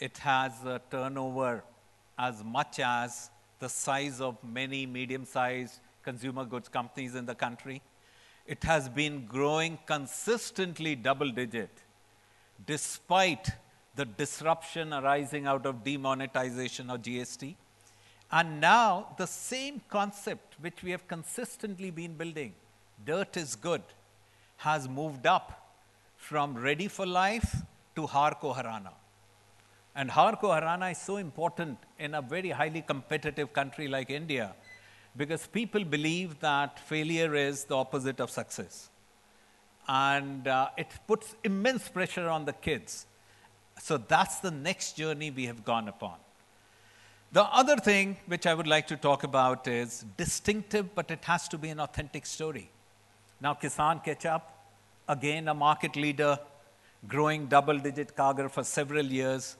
It has a turnover as much as the size of many medium-sized consumer goods companies in the country. It has been growing consistently double-digit, despite the disruption arising out of demonetization of GST. And now, the same concept which we have consistently been building, dirt is good, has moved up from ready for life to Har Ko Harana. And Har Ko Harana is so important in a very highly competitive country like India, because people believe that failure is the opposite of success. And it puts immense pressure on the kids. So that's the next journey we have gone upon. The other thing which I would like to talk about is distinctive, but it has to be an authentic story. Now, Kisan Ketchup, again a market leader, growing double-digit CAGR for several years.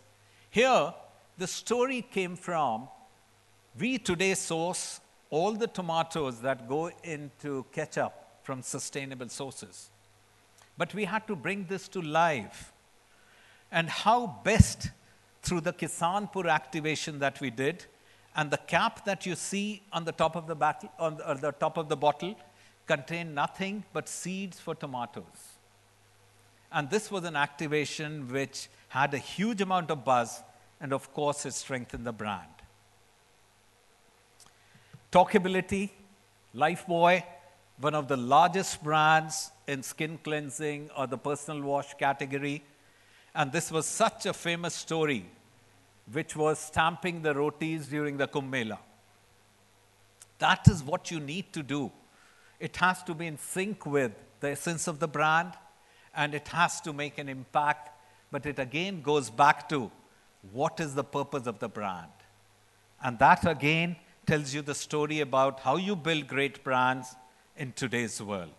Here, the story came from, we today source all the tomatoes that go into ketchup from sustainable sources. But we had to bring this to life. And how best through the Kisanpur activation that we did, and the cap that you see on the top of the bottle contained nothing but seeds for tomatoes. And this was an activation which had a huge amount of buzz, and of course, it strengthened the brand. Talkability, Lifebuoy, one of the largest brands in skin cleansing or the personal wash category. And this was such a famous story, which was stamping the rotis during the Kumbh Mela. That is what you need to do. It has to be in sync with the essence of the brand, and it has to make an impact. But it again goes back to what is the purpose of the brand. And that again tells you the story about how you build great brands in today's world.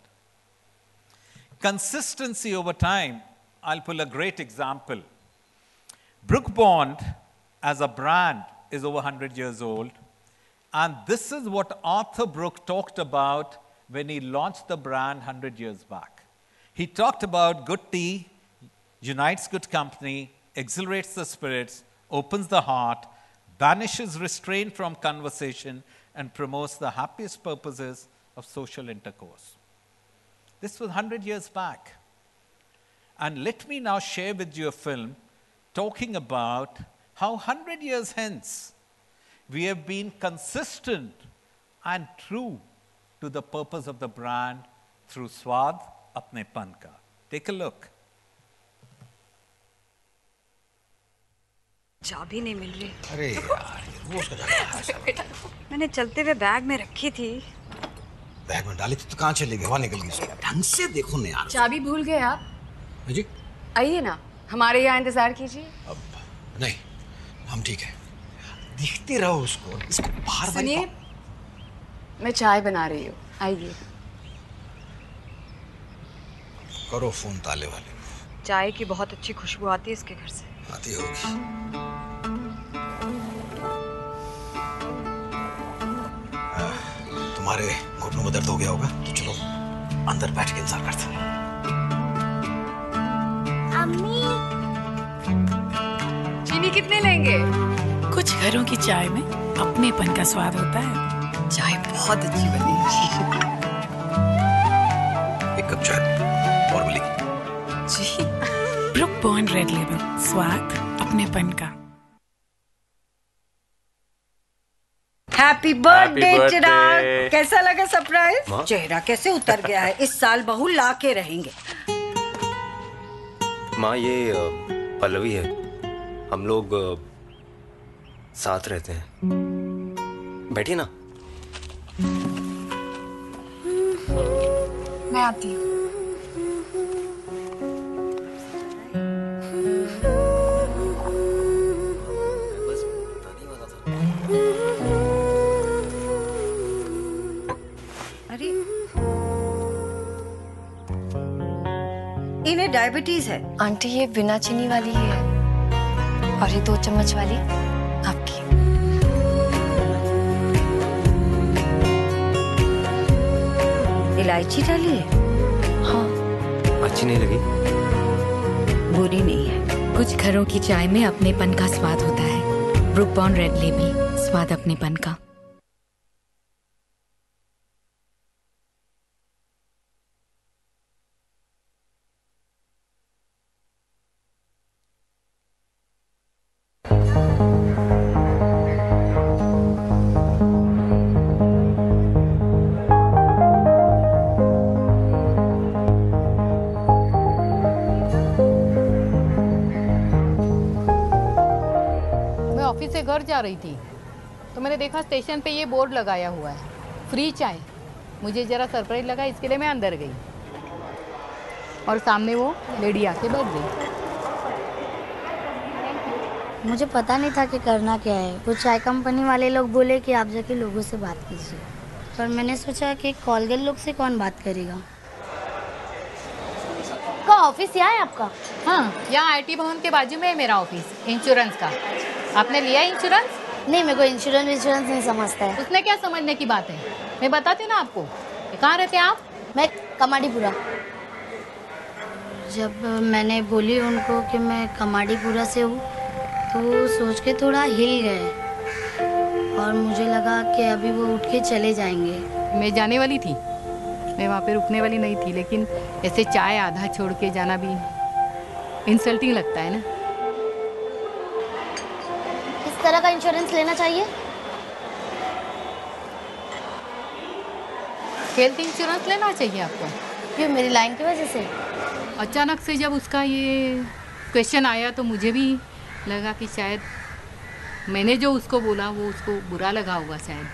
Consistency over time, I'll pull a great example. Brooke Bond, as a brand, is over 100 years old. And this is what Arthur Brooke talked about when he launched the brand 100 years back. He talked about good tea, unites good company, exhilarates the spirits, opens the heart, banishes restraint from conversation, and promotes the happiest purposes of social intercourse. This was 100 years back. And let me now share with you a film talking about how 100 years hence we have been consistent and true to the purpose of the brand through Swad Apnepan Ka. Take a look. चाबी नहीं मिल रही। अरे यार, वो उसका जाएगा। मैंने चलते हुए बैग में रखी थी। बैग में डाली थी तो कहाँ चली गई? हवा निकल गई उसकी। ढंग से देखो नहीं यार। चाबी भूल गए आप? जी? आइए ना, हमारे यहाँ इंतजार कीजिए। अब नहीं, हम ठीक है। देखते रहो उसको, इसको बाहर सुनिए, मैं चाय बना रही हूँ, आइए। करो फोन ताले वाले। चाय की बहुत अच्छी खुशबू आती है इसके घर से। आती होगी। तुम्हारे घुटनों में दर्द हो गया होगा, तो चलो अंदर बैठ के इंतजार करते हैं। अम्मी, चीनी कितने लेंगे? कुछ घरों की चाय में अपनेपन का स्वाद होता है। चाय बहुत अच्छी बनी है। एक कप चाय और मिली। जी। ब्रुक बॉन्ड रेड लेबल, स्वाद अपनेपन का। हैप्पी बर्थडे चिराग। कैसा लगा सरप्राइज? चेहरा कैसे उतर गया है। इस साल बहू ला के रहेंगे। माँ, ये पल्लवी है, हम लोग साथ रहते हैं। बैठिए ना। मैं आती हूँ। अरे, इन्हें डायबिटीज है। आंटी, ये बिना चीनी वाली है और ये 2 चम्मच वाली आपकी। इलायची डाली है? हाँ। अच्छी नहीं लगी? बुरी नहीं है। कुछ घरों की चाय में अपनेपन का स्वाद होता है। ब्रुक बॉन्ड रेड लेबल, स्वाद अपनेपन का। ऑफिस से घर जा रही थी तो मैंने देखा स्टेशन पे ये बोर्ड लगाया हुआ है, फ्री चाय। मुझे ज़रा सरप्राइज लगा, इसके लिए मैं अंदर गई और सामने वो लेडी आके बैठ गई। मुझे पता नहीं था कि करना क्या है। वो चाय कंपनी वाले लोग बोले कि आप जाके लोगों से बात कीजिए, पर मैंने सोचा कि कॉल गर्ल लोग से कौन बात करेगा। का ऑफिस यहाँ है आपका? हाँ, यहाँ आईटी भवन के बाजू में है मेरा ऑफिस, इंश्योरेंस का। आपने लिया इंश्योरेंस? नहीं, मेरे को इंश्योरेंस नहीं समझता है। उसमें क्या समझने की बात है, मैं बताती हूँ ना आपको। कहाँ रहते हैं आप? मैं कमाडीपुरा। जब मैंने बोली उनको कि मैं कमाडीपुरा से हूँ तो वो सोच के थोड़ा हिल गए और मुझे लगा कि अभी वो उठ के चले जाएंगे। मैं जाने वाली थी, मैं वहाँ पे रुकने वाली नहीं थी, लेकिन ऐसे चाय आधा छोड़ के जाना भी इंसल्टिंग लगता है ना। किस तरह का इंश्योरेंस लेना चाहिए? हेल्थ इंश्योरेंस लेना चाहिए आपको। क्यों, मेरी लाइन की वजह से? अचानक से जब उसका ये क्वेश्चन आया तो मुझे भी लगा कि शायद मैंने जो उसको बोला वो उसको बुरा लगा होगा शायद।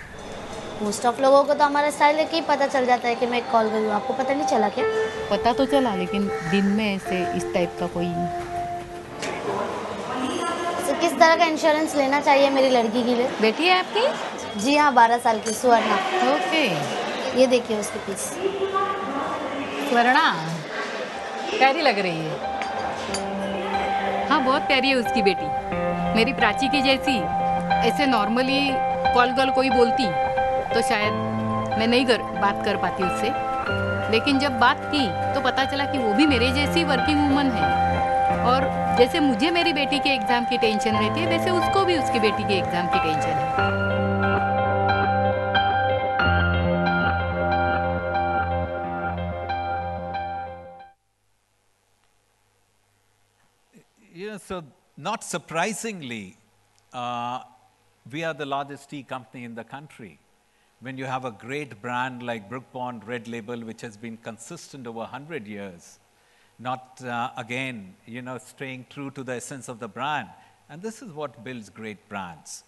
मोस्ट ऑफ लोगों को तो हमारा स्टाइल देख के ही पता चल जाता है कि मैं कॉल करूँ। आपको पता नहीं चला क्या? पता तो चला, लेकिन दिन में ऐसे इस टाइप का कोई। तो किस तरह का इंश्योरेंस लेना चाहिए मेरी लड़की के लिए? बेटी है आपकी? जी हाँ, 12 साल की, स्वर्णा। ओके, ये देखिए उसके पीछे। स्वर्णा प्यारी लग रही है। हाँ, बहुत प्यारी है उसकी बेटी, मेरी प्राची की जैसी। ऐसे नॉर्मली कॉल गर्ल कोई बोलती तो शायद मैं नहीं बात कर पाती उससे, लेकिन जब बात की तो पता चला कि वो भी मेरे जैसी वर्किंग वूमन है। और जैसे मुझे मेरी बेटी के एग्ज़ाम की टेंशन रहती है, वैसे उसको भी उसकी बेटी के एग्ज़ाम की टेंशन है। So not surprisingly, we are the largest tea company in the country. When you have a great brand like Brook Bond Red Label, which has been consistent over 100 years, not again, staying true to the essence of the brand. And this is what builds great brands.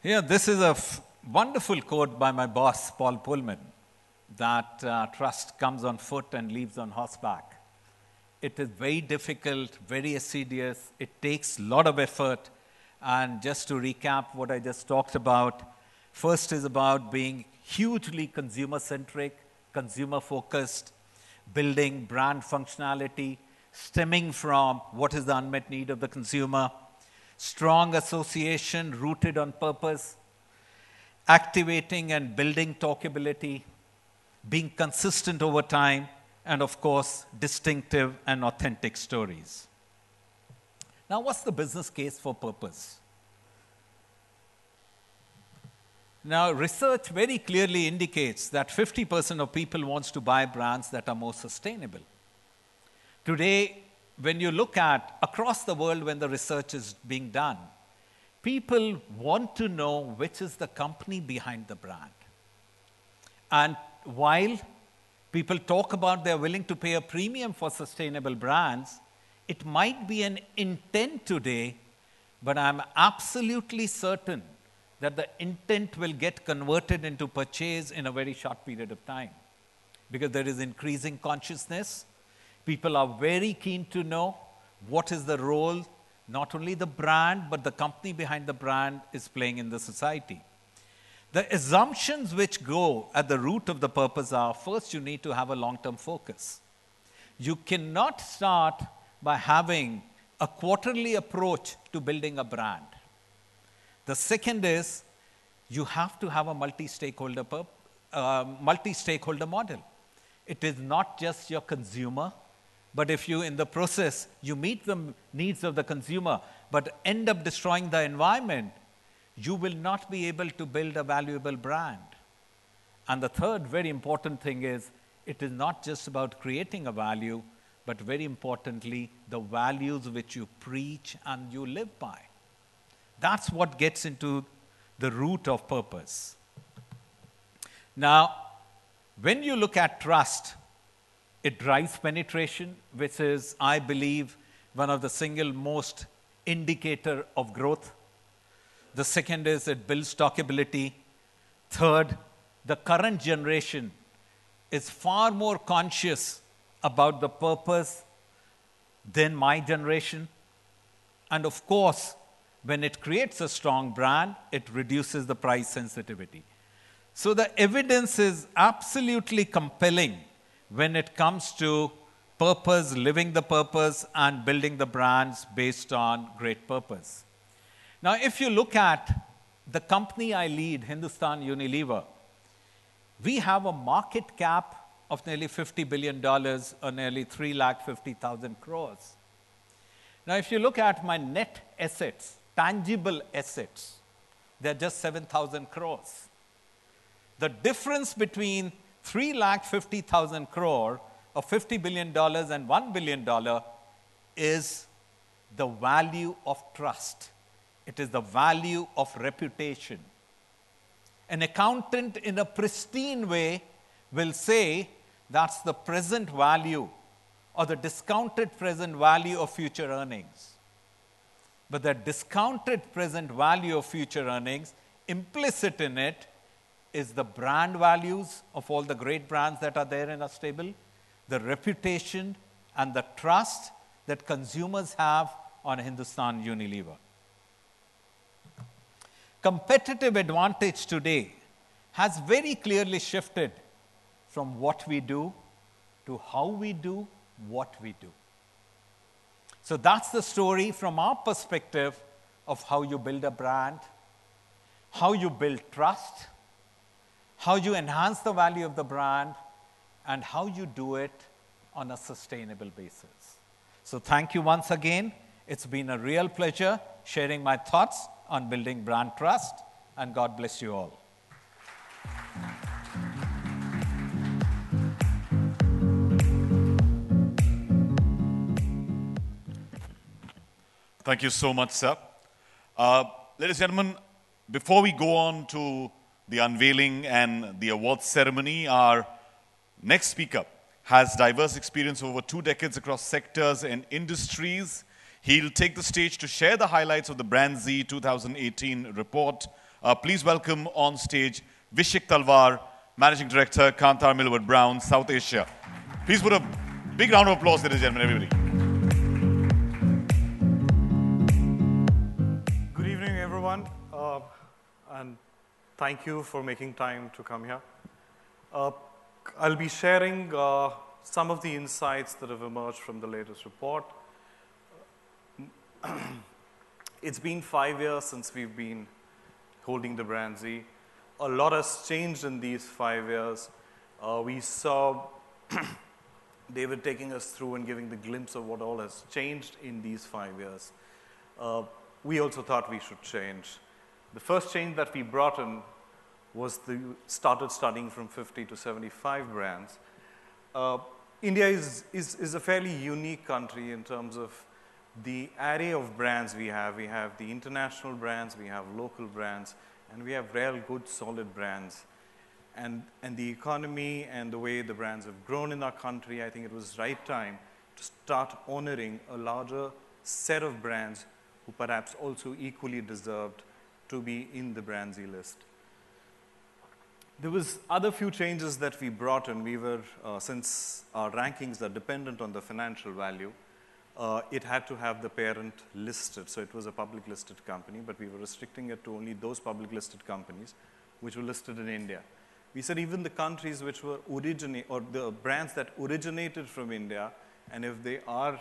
This is a wonderful quote by my boss, Paul Pullman, that trust comes on foot and leaves on horseback. It is very difficult, very assiduous. It takes a lot of effort. And just to recap what I just talked about, first is about being hugely consumer-centric, consumer-focused, building brand functionality, stemming from what is the unmet need of the consumer, strong association rooted on purpose, activating and building talkability, being consistent over time, and of course, distinctive and authentic stories. Now, what's the business case for purpose? Now, research very clearly indicates that 50% of people wants to buy brands that are more sustainable. Today, when you look at across the world when the research is being done, people want to know which is the company behind the brand. And while people talk about they're willing to pay a premium for sustainable brands, it might be an intent today, but I'm absolutely certain that the intent will get converted into purchase in a very short period of time. Because there is increasing consciousness. People are very keen to know what is the role, not only the brand, but the company behind the brand is playing in the society. The assumptions which go at the root of the purpose are, first, you need to have a long-term focus. You cannot start by having a quarterly approach to building a brand. The second is, you have to have a multi-stakeholder model. It is not just your consumer, but if you, in the process, you meet the needs of the consumer, but end up destroying the environment, you will not be able to build a valuable brand. And the third very important thing is, it is not just about creating a value, but very importantly, the values which you preach and you live by. That's what gets into the root of purpose. Now, when you look at trust, it drives penetration, which is, I believe, one of the single most indicator of growth. The second is it builds talkability. Third, the current generation is far more conscious about the purpose than my generation. And of course, when it creates a strong brand, it reduces the price sensitivity. So the evidence is absolutely compelling when it comes to purpose, living the purpose, and building the brands based on great purpose. Now, if you look at the company I lead, Hindustan Unilever, we have a market cap of nearly $50 billion or nearly 350,000 crores. Now, if you look at my net assets, tangible assets, they're just 7,000 crores. The difference between 350,000 crore or $50 billion and $1 billion is the value of trust. It is the value of reputation. An accountant in a pristine way will say that's the present value or the discounted present value of future earnings. But the discounted present value of future earnings, implicit in it, is the brand values of all the great brands that are there in our stable, the reputation and the trust that consumers have on Hindustan Unilever. Competitive advantage today has very clearly shifted from what we do to how we do what we do. So that's the story from our perspective of how you build a brand, how you build trust, how you enhance the value of the brand, and how you do it on a sustainable basis. So thank you once again. It's been a real pleasure sharing my thoughts on building brand trust, and God bless you all. Thank you so much, sir. Ladies and gentlemen, before we go on to the unveiling and the awards ceremony, our next speaker has diverse experience over 2 decades across sectors and industries. He'll take the stage to share the highlights of the BrandZ 2018 report. Please welcome on stage Vishik Talwar, Managing Director, Kantar Millward Brown, South Asia. Please put a big round of applause, ladies and gentlemen, everybody. Good evening, everyone, and thank you for making time to come here. I'll be sharing some of the insights that have emerged from the latest report. It's been 5 years since we've been holding the BrandZ. A lot has changed in these 5 years. We saw David taking us through and giving the glimpse of what all has changed in these 5 years. We also thought we should change. The first change that we brought in was started studying from 50 to 75 brands. India is a fairly unique country in terms of the array of brands we have. We have the international brands, we have local brands, and we have real good solid brands. And the economy and the way the brands have grown in our country, I think it was right time to start honoring a larger set of brands who perhaps also equally deserved to be in the BrandZ list. There was other few changes that we brought in. We were, since our rankings are dependent on the financial value, it had to have the parent listed. So it was a public listed company, but we were restricting it to only those public listed companies which were listed in India. We said even the countries which were or the brands that originated from India, and if they are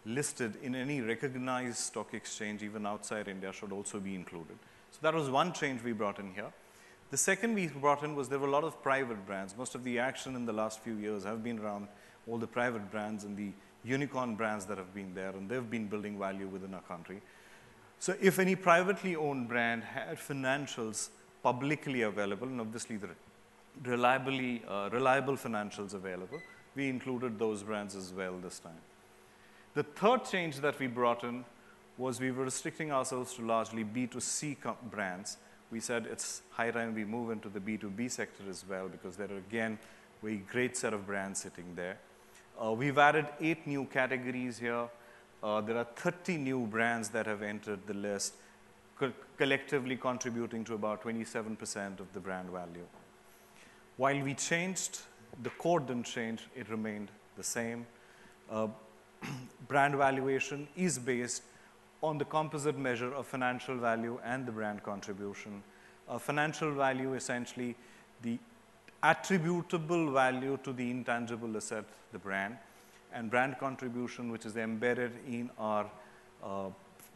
listed in any recognized stock exchange, even outside India, should also be included. So that was one change we brought in here. The second we brought in was there were a lot of private brands. Most of the action in the last few years have been around all the private brands and the unicorn brands that have been there, and they've been building value within our country. So if any privately owned brand had financials publicly available, and obviously the reliable financials available, we included those brands as well this time. The third change that we brought in was we were restricting ourselves to largely B2C brands. We said it's high time we move into the B2B sector as well, because there are, again, a great set of brands sitting there. We've added 8 new categories here. There are 30 new brands that have entered the list, collectively contributing to about 27% of the brand value. While we changed, the core didn't change, it remained the same. Brand valuation is based on the composite measure of financial value and the brand contribution. Financial value, essentially, the attributable value to the intangible asset, the brand, and brand contribution, which is embedded in our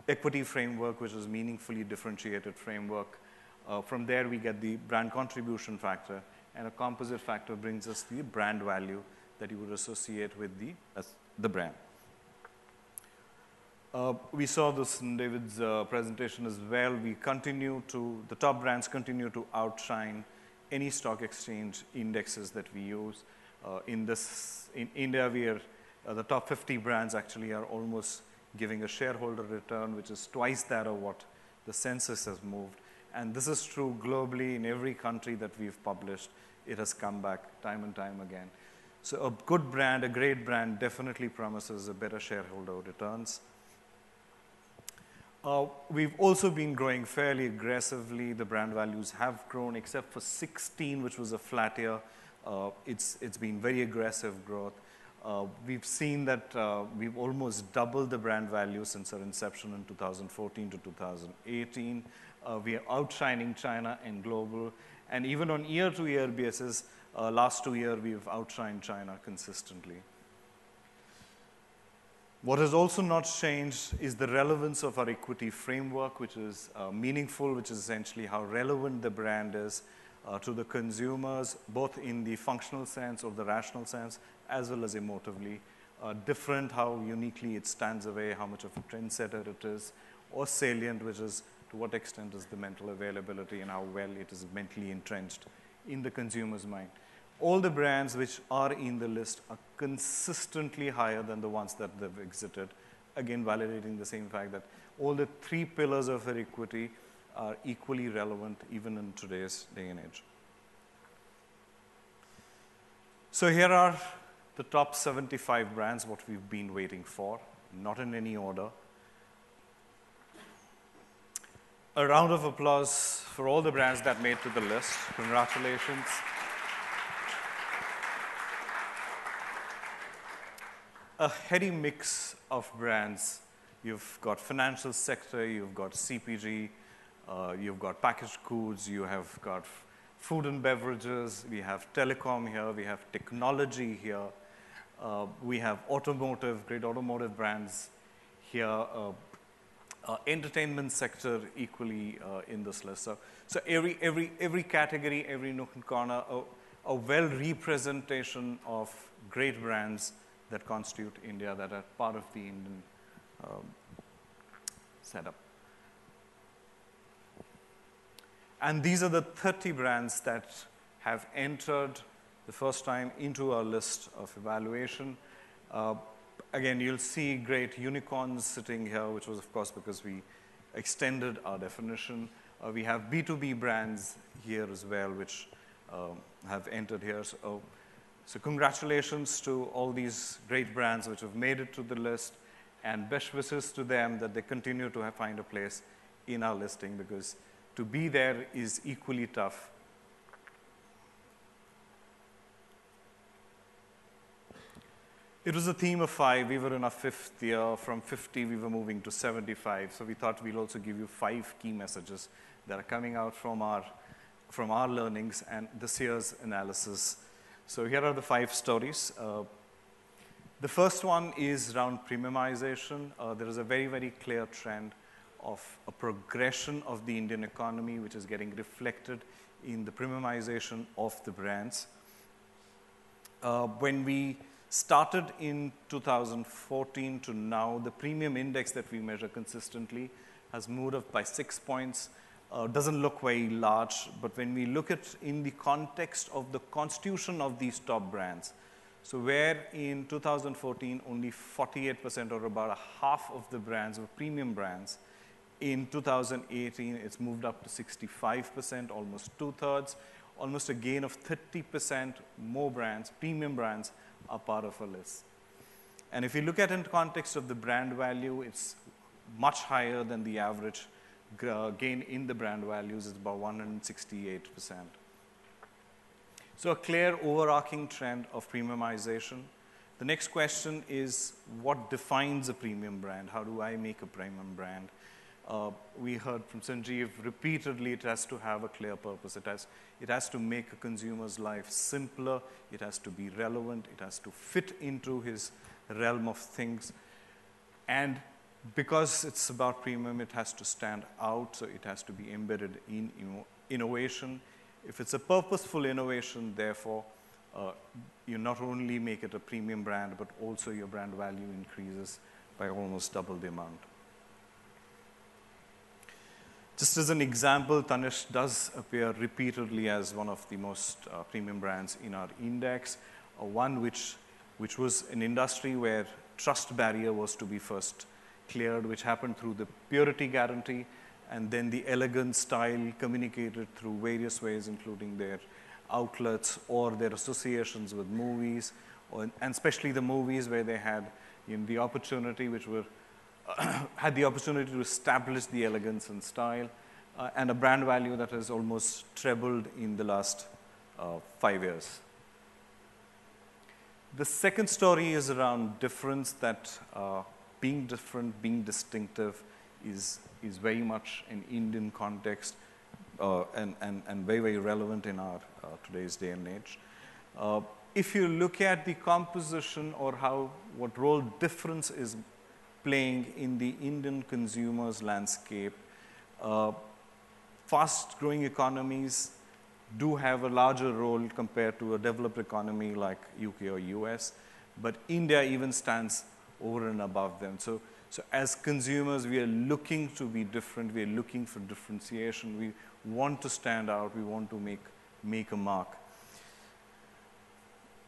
equity framework, which is meaningfully differentiated framework. From there, we get the brand contribution factor, and a composite factor brings us the brand value that you would associate with the brand. We saw this in David's presentation as well. The top brands continue to outshine any stock exchange indexes that we use. In India, the top 50 brands actually are almost giving a shareholder return, which is twice that of what the census has moved. And this is true globally in every country that we've published. It has come back time and time again. So a good brand, a great brand, definitely promises a better shareholder returns. We've also been growing fairly aggressively. The brand values have grown, except for 16, which was a flat year. It's been very aggressive growth. We've seen that we've almost doubled the brand value since our inception in 2014 to 2018. We are outshining China and global. And even on year-to-year basis, last 2 years, we've outshined China consistently. What has also not changed is the relevance of our equity framework, which is meaningful, which is essentially how relevant the brand is to the consumers, both in the functional sense or the rational sense, as well as emotively. Different how uniquely it stands away, how much of a trendsetter it is, or salient, which is to what extent is the mental availability and how well it is mentally entrenched in the consumer's mind. All the brands which are in the list are consistently higher than the ones that they've exited, again validating the same fact that all the three pillars of our equity are equally relevant even in today's day and age. So here are the top 75 brands, what we've been waiting for, not in any order. A round of applause for all the brands that made to the list. Congratulations. A heady mix of brands. You've got financial sector, you've got CPG, you've got packaged goods, you have got food and beverages, we have telecom here, we have technology here, we have automotive, great automotive brands here, entertainment sector equally in this list. So every category, every nook and corner, a well representation of great brands that constitute India, that are part of the Indian setup. And these are the 30 brands that have entered the first time into our list of evaluation. Again, you'll see great unicorns sitting here, which was, of course, because we extended our definition. We have B2B brands here as well, which have entered here. So congratulations to all these great brands which have made it to the list, and best wishes to them that they continue to find a place in our listing, because to be there is equally tough. It was a theme of 5. We were in our 5th year. From 50, we were moving to 75. So we thought we'll also give you 5 key messages that are coming out from our learnings and this year's analysis. So here are the 5 stories. The first one is around premiumization. There is a very, very clear trend of a progression of the Indian economy, which is getting reflected in the premiumization of the brands. When we started in 2014 to now, the premium index that we measure consistently has moved up by 6 points. Doesn't look very large, but when we look at in the context of the constitution of these top brands, so where in 2014 only 48% or about half of the brands were premium brands, in 2018 it's moved up to 65%, almost 2/3, almost a gain of 30% more brands, premium brands, are part of our list. And if you look at it in context of the brand value, it's much higher than the average gain in the brand values. Is about 168%. So a clear overarching trend of premiumization. The next question is, what defines a premium brand? How do I make a premium brand? We heard from Sanjeev repeatedly, it has to have a clear purpose. It has to make a consumer's life simpler. It has to be relevant. It has to fit into his realm of things. And because it's about premium, it has to stand out. So it has to be embedded in innovation. If it's a purposeful innovation, therefore, you not only make it a premium brand, but also your brand value increases by almost double the amount. Just as an example, Tanishq does appear repeatedly as one of the most premium brands in our index, one which was an industry where trust barrier was to be first cleared, which happened through the purity guarantee, and then the elegant style communicated through various ways, including their outlets or their associations with movies, and especially the movies where they had the opportunity, which were had the opportunity to establish the elegance and style, and a brand value that has almost trebled in the last 5 years. The second story is around difference, that being different, being distinctive is very much an Indian context and very, very relevant in our today's day and age. If you look at the composition or what role difference is playing in the Indian consumer's landscape, fast-growing economies do have a larger role compared to a developed economy like UK or US, but India even stands over and above them. So as consumers, we are looking to be different. We are looking for differentiation. We want to stand out. We want to make a mark.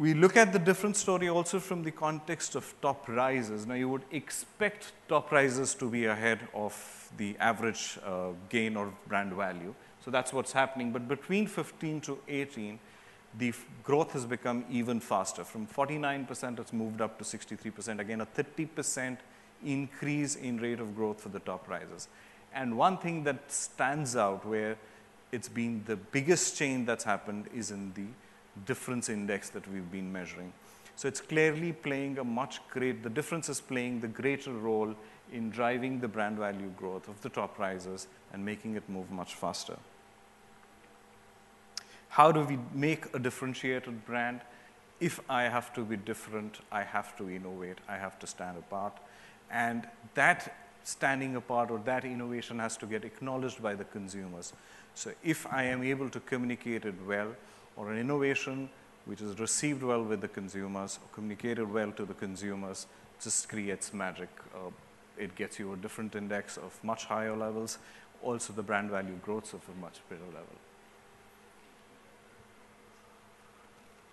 We look at the different story also from the context of top risers. Now, you would expect top risers to be ahead of the average gain or brand value. So that's what's happening. But between 15 to 18, the growth has become even faster. From 49%, it's moved up to 63%. Again, a 30% increase in rate of growth for the top risers. And one thing that stands out where it's been the biggest change that's happened is in the difference index that we've been measuring. So it's clearly playing the difference is playing the greater role in driving the brand value growth of the top risers and making it move much faster. How do we make a differentiated brand? If I have to be different, I have to innovate, I have to stand apart. And that standing apart or that innovation has to get acknowledged by the consumers. So if I am able to communicate it well, or an innovation which is received well with the consumers, or communicated well to the consumers, just creates magic. It gets you a different index of much higher levels, also the brand value growth of a much better level.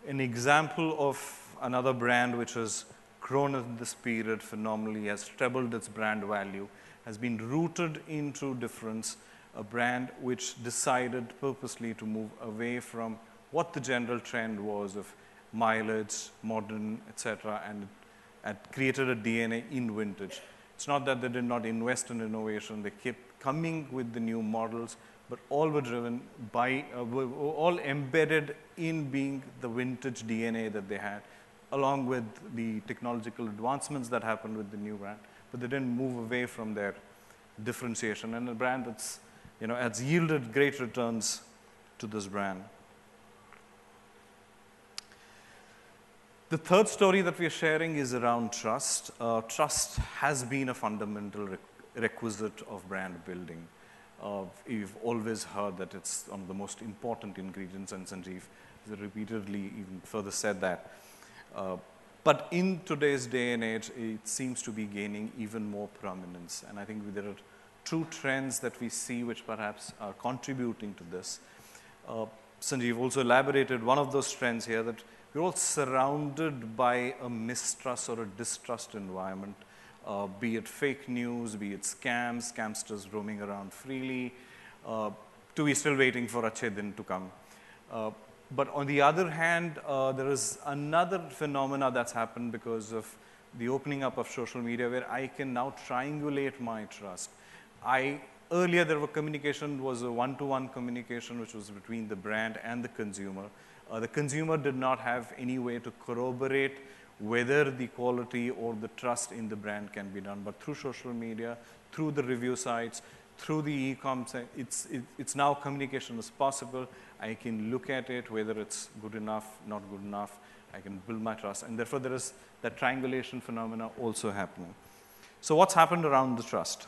An example of another brand which has grown in this period phenomenally, has trebled its brand value, has been rooted into difference, a brand which decided purposely to move away from what the general trend was of mileage, modern, etc., and created a DNA in vintage. It's not that they did not invest in innovation, they kept coming with the new models, but all were driven by, were all embedded in being the vintage DNA that they had, along with the technological advancements that happened with the new brand, but they didn't move away from their differentiation. And a brand that's, has yielded great returns to this brand. The third story that we are sharing is around trust. Trust has been a fundamental requisite of brand building. You've always heard that it's one of the most important ingredients, and Sanjeev has repeatedly even further said that. But in today's day and age, it seems to be gaining even more prominence. And I think there are two trends that we see which perhaps are contributing to this. Sanjeev also elaborated one of those trends here, that we're all surrounded by a mistrust or a distrust environment, be it fake news, be it scams, scamsters roaming around freely, to we're still waiting for Achhe Din to come. But on the other hand, there is another phenomena that's happened because of the opening up of social media, where I can now triangulate my trust. Earlier, there was communication, was a one-to-one communication, which was between the brand and the consumer. The consumer did not have any way to corroborate whether the quality or the trust in the brand can be done. But through social media, through the review sites, through the e-com, it's now communication is possible. I can look at it, whether it's good enough, not good enough. I can build my trust. And therefore, there is that triangulation phenomena also happening. So what's happened around the trust?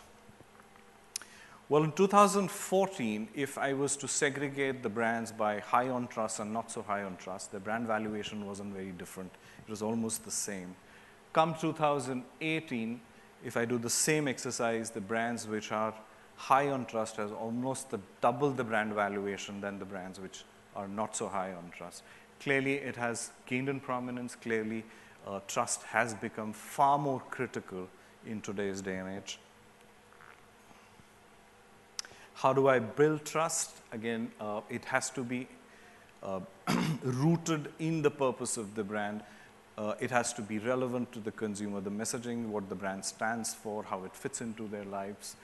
Well, in 2014, if I was to segregate the brands by high on trust and not so high on trust, the brand valuation wasn't very different. It was almost the same. Come 2018, if I do the same exercise, the brands which are high on trust has almost double the brand valuation than the brands which are not so high on trust. Clearly, it has gained in prominence. Clearly, trust has become far more critical in today's day and age. How do I build trust? Again, it has to be rooted in the purpose of the brand. It has to be relevant to the consumer, the messaging, what the brand stands for, how it fits into their lives,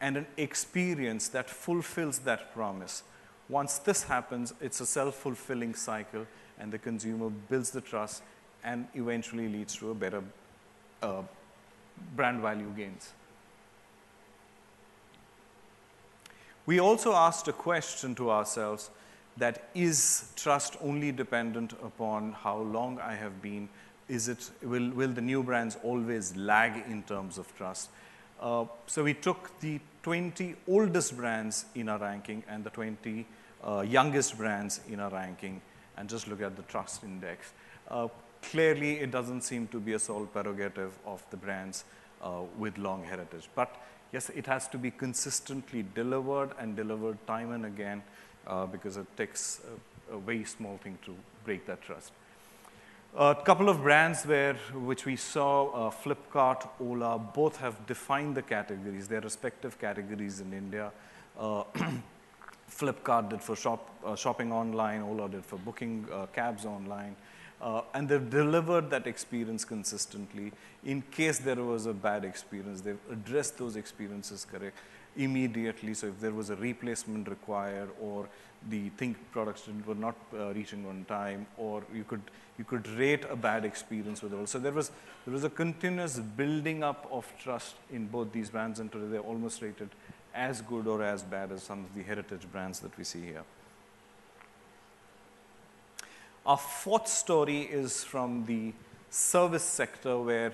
and an experience that fulfills that promise. Once this happens, it's a self-fulfilling cycle, and the consumer builds the trust and eventually leads to a better brand value gains. We also asked a question to ourselves, that is trust only dependent upon how long I have been? Will the new brands always lag in terms of trust? So we took the 20 oldest brands in our ranking and the 20 youngest brands in our ranking and just look at the trust index. Clearly, it doesn't seem to be a sole prerogative of the brands with long heritage. But yes, it has to be consistently delivered and delivered time and again because it takes a very small thing to break that trust. A couple of brands which we saw, Flipkart, Ola, both have defined the categories, their respective categories in India. Flipkart did for shopping online, Ola did for booking cabs online. And they've delivered that experience consistently. In case there was a bad experience, they've addressed those experiences immediately. So if there was a replacement required, or the products were not reaching on time, or you could rate a bad experience with it. So there was a continuous building up of trust in both these brands, and today they're almost rated as good or as bad as some of the heritage brands that we see here. Our fourth story is from the service sector, where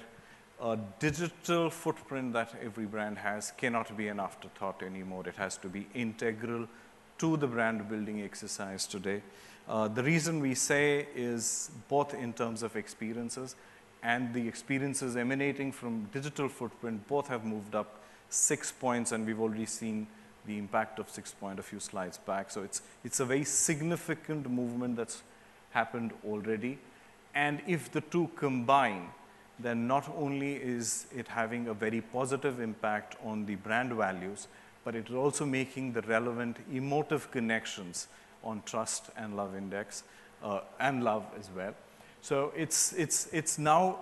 a digital footprint that every brand has cannot be an afterthought anymore. It has to be integral to the brand building exercise today. The reason we say is both in terms of experiences and the experiences emanating from digital footprint, both have moved up 6 points, and we've already seen the impact of 6 points a few slides back. So it's a very significant movement that's happened already. And if the two combine, then not only is it having a very positive impact on the brand values, but it's also making the relevant emotive connections on trust and love index, and love as well. So it's now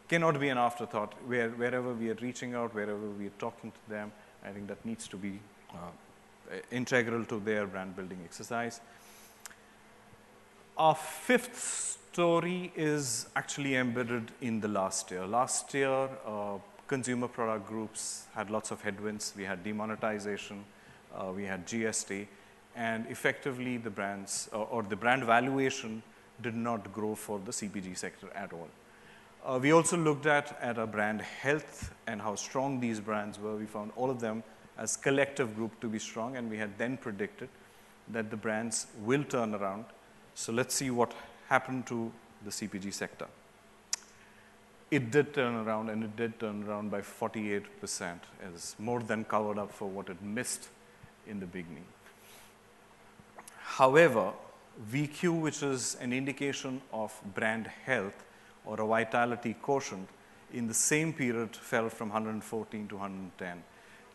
cannot be an afterthought. Wherever we are reaching out, wherever we are talking to them, I think that needs to be integral to their brand building exercise. Our fifth story is actually embedded in the last year. Last year, consumer product groups had lots of headwinds. We had demonetization, we had GST, and effectively the brands or the brand valuation did not grow for the CPG sector at all. We also looked at our brand health and how strong these brands were. We found all of them as collective group to be strong, and we had then predicted that the brands will turn around. So let's see what happened to the CPG sector. It did turn around, and it did turn around by 48%, as more than covered up for what it missed in the beginning. However, VQ, which is an indication of brand health or a vitality quotient, in the same period fell from 114 to 110,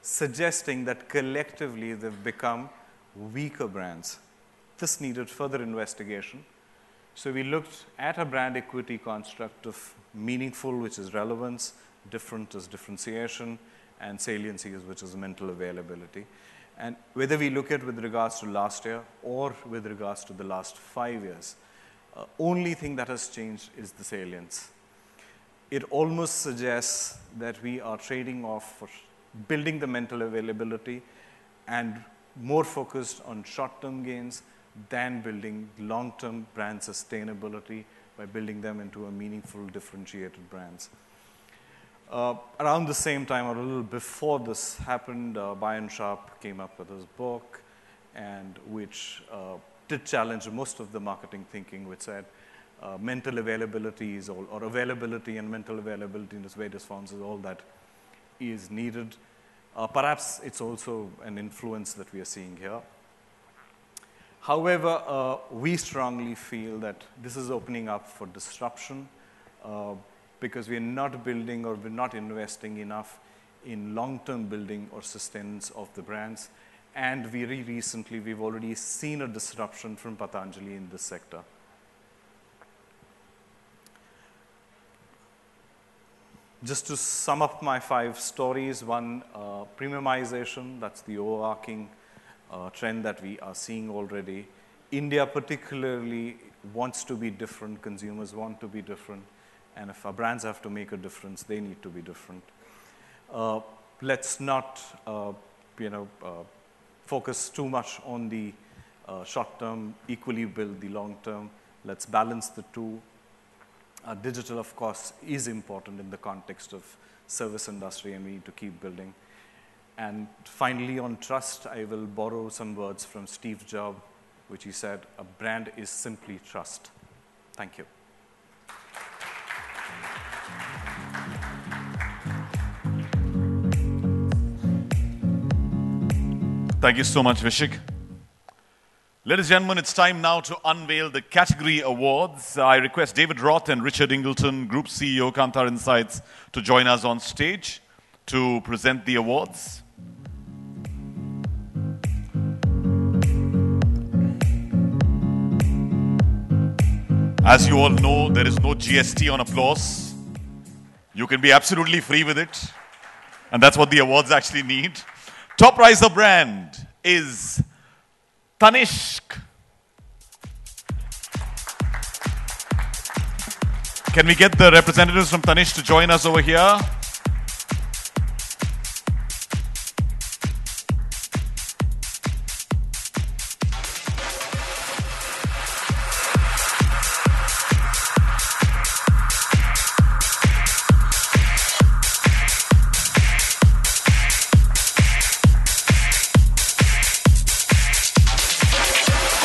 suggesting that collectively they've become weaker brands. This needed further investigation. So we looked at a brand equity construct of meaningful, which is relevance, different is differentiation, and saliency, which is mental availability. And whether we look at with regards to last year or with regards to the last 5 years, only thing that has changed is the salience. It almost suggests that we are trading off for building the mental availability and more focused on short-term gains than building long-term brand sustainability by building them into a meaningful, differentiated brands. Around the same time, or a little before this happened, Buy & Sharp came up with his book, and which did challenge most of the marketing thinking, which said mental availability is all, or availability and mental availability in its various forms is all that is needed. Perhaps it's also an influence that we are seeing here. However, we strongly feel that this is opening up for disruption because we're not building or we're not investing enough in long-term building or sustenance of the brands. And very recently, we've already seen a disruption from Patanjali in this sector. Just to sum up my 5 stories, one, premiumization, that's the overarching trend that we are seeing already. India particularly wants to be different, consumers want to be different, and if our brands have to make a difference, they need to be different. Let's not, focus too much on the short term, equally build the long term. Let's balance the two. Digital, of course, is important in the context of service industry, and we need to keep building. And finally, on trust, I will borrow some words from Steve Jobs, which he said, a brand is simply trust. Thank you. Thank you so much, Vishik. Ladies and gentlemen, it's time now to unveil the category awards. I request David Roth and Richard Ingleton, Group CEO, Kantar Insights, to join us on stage to present the awards. As you all know, there is no GST on applause. You can be absolutely free with it. And that's what the awards actually need. Top Riser brand is Tanishq. Can we get the representatives from Tanishq to join us over here?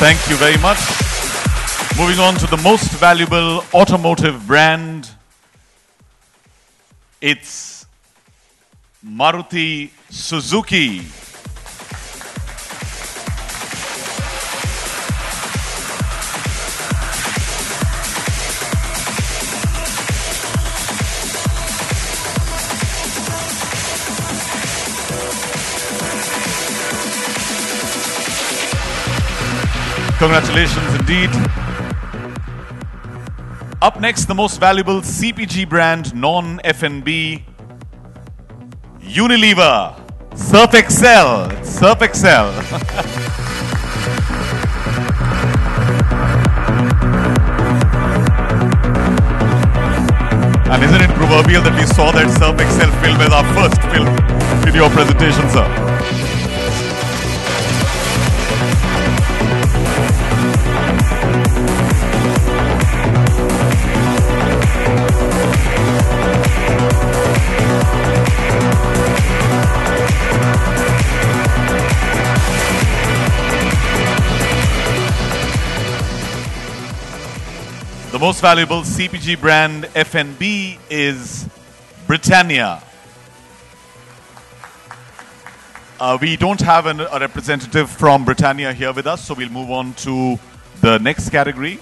Thank you very much. Moving on to the most valuable automotive brand. It's Maruti Suzuki. Congratulations indeed. Up next, the most valuable CPG brand, non-F&B, Unilever, Surf Excel. Surf Excel. And isn't it proverbial that we saw that Surf Excel film as our first film in your presentation, sir? The most valuable CPG brand F&B is Britannia. We don't have a representative from Britannia here with us, so we'll move on to the next category.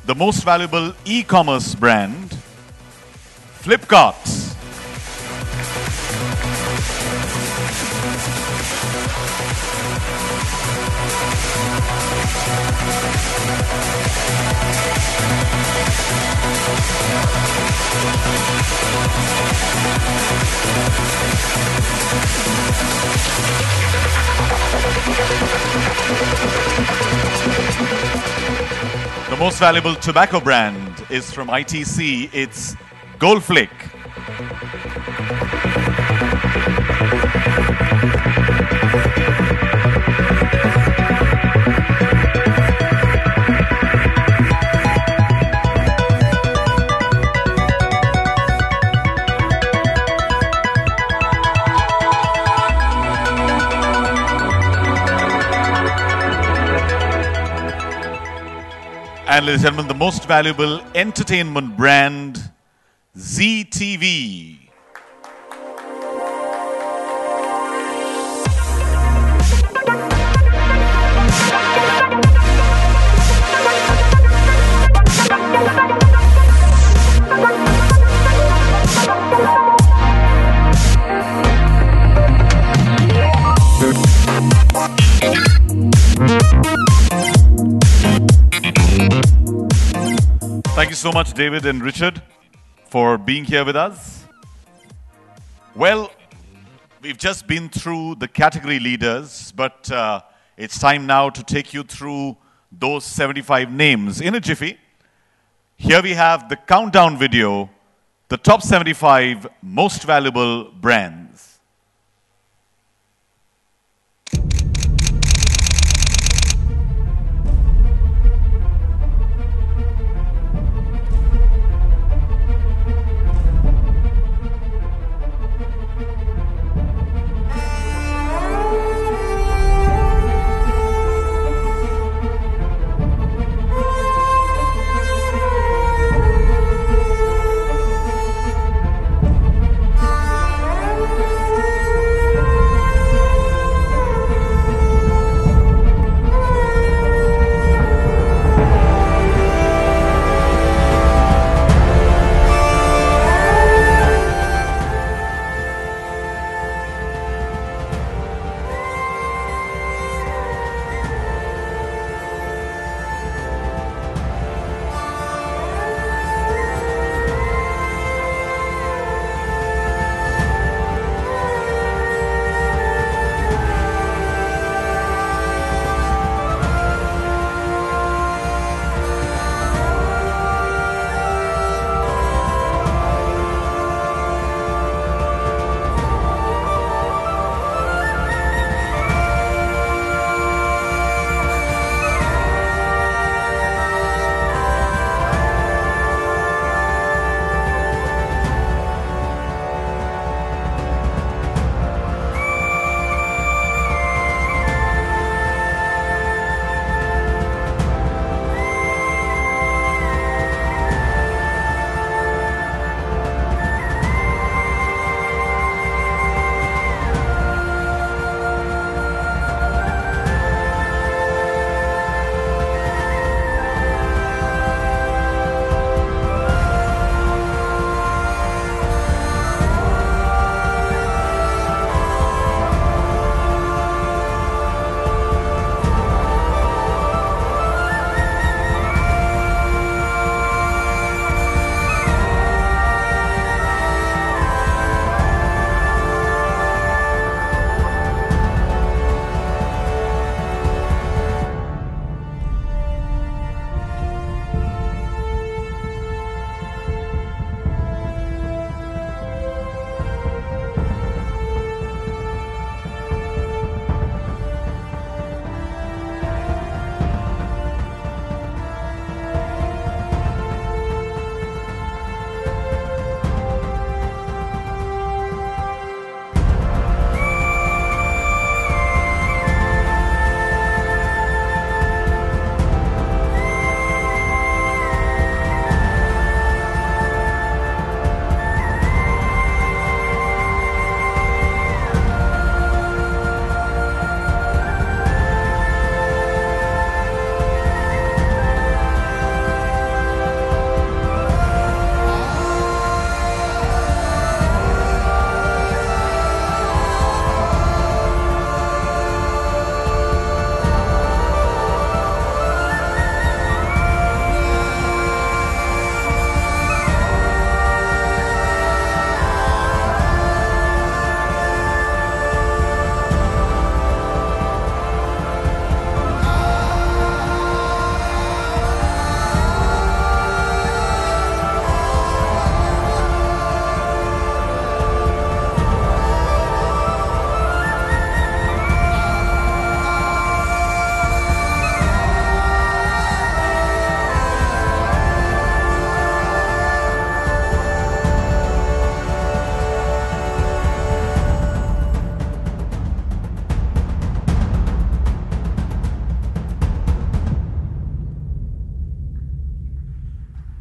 The most valuable e-commerce brand, Flipkart. The most valuable tobacco brand is from ITC. It's Goldflick. And ladies and gentlemen, the most valuable entertainment brand, ZTV. Thank you so much, David and Richard, for being here with us. Well, we've just been through the category leaders, but it's time now to take you through those 75 names in a jiffy. Here we have the countdown video, the top 75 most valuable brands.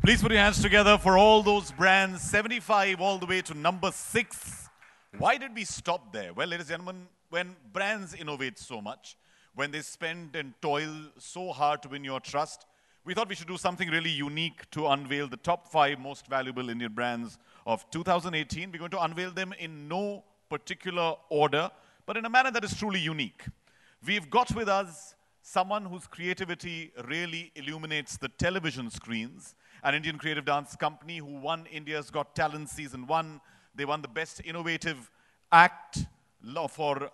Please put your hands together for all those brands, 75 all the way to number 6. Why did we stop there? Well, ladies and gentlemen, when brands innovate so much, when they spend and toil so hard to win your trust, we thought we should do something really unique to unveil the top 5 most valuable Indian brands of 2018. We're going to unveil them in no particular order, but in a manner that is truly unique. We've got with us someone whose creativity really illuminates the television screens, an Indian creative dance company who won India's Got Talent Season 1. They won the Best Innovative Act for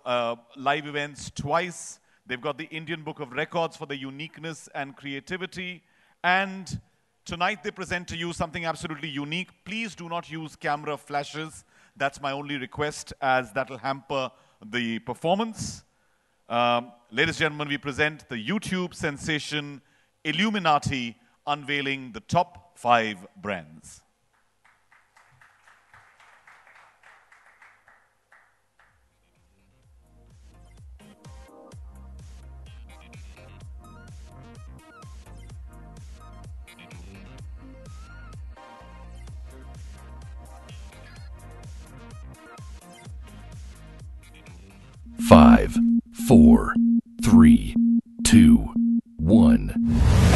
live events twice. They've got the Indian Book of Records for their uniqueness and creativity. And tonight they present to you something absolutely unique. Please do not use camera flashes. That's my only request, as that will hamper the performance. Ladies and gentlemen, we present the YouTube sensation Illuminati, unveiling the top 5 brands. Five, 4, 3, 2, 1.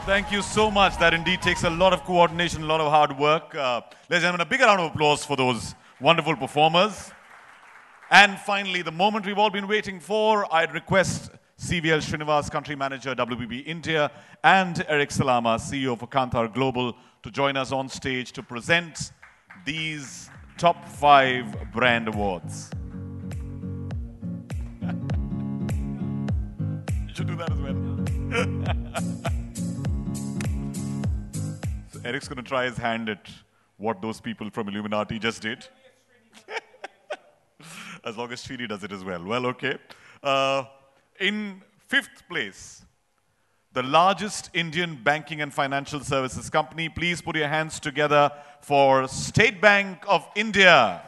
Thank you so much. That indeed takes a lot of coordination, a lot of hard work. Ladies and gentlemen, a big round of applause for those wonderful performers. And finally, the moment we've all been waiting for, I'd request CVL Srinivas, Country Manager, WPP India, and Eric Salama, CEO for Kantar Global, to join us on stage to present these top 5 brand awards. You should do that as well. So Eric's going to try his hand at what those people from Illuminati just did. As long as Srini does it as well. Well, okay. In 5th place, the largest Indian banking and financial services company. Please put your hands together for State Bank of India.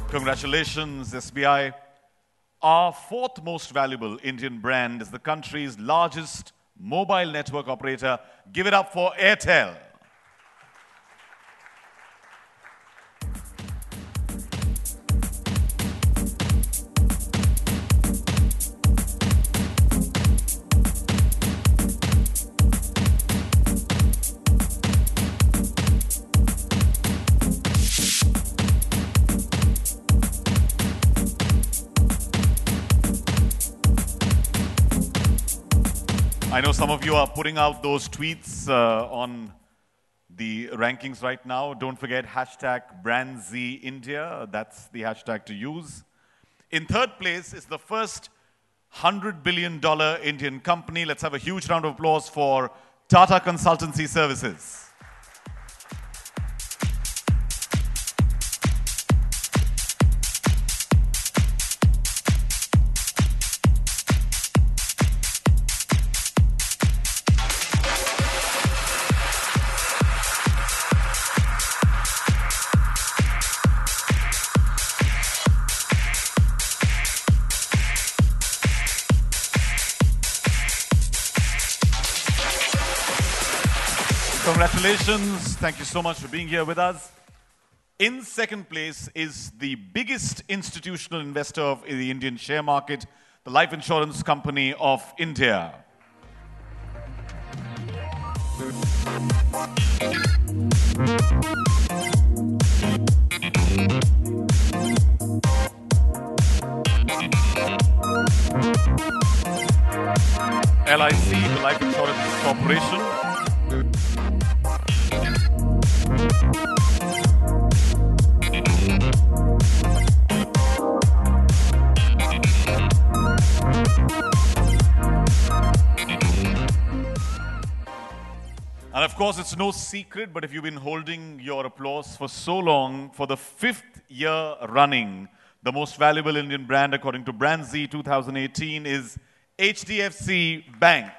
Congratulations, SBI. Our 4th most valuable Indian brand is the country's largest mobile network operator. Give it up for Airtel. I know some of you are putting out those tweets on the rankings right now. Don't forget hashtag BrandZIndia. That's the hashtag to use. In 3rd place is the first $100 billion Indian company. Let's have a huge round of applause for Tata Consultancy Services. Congratulations. Thank you so much for being here with us. In 2nd place is the biggest institutional investor of the Indian share market, the life insurance company of India. LIC, the Life Insurance Corporation. And of course, it's no secret, but if you've been holding your applause for so long, for the 5th year running, the most valuable Indian brand according to BrandZ 2018 is HDFC Bank.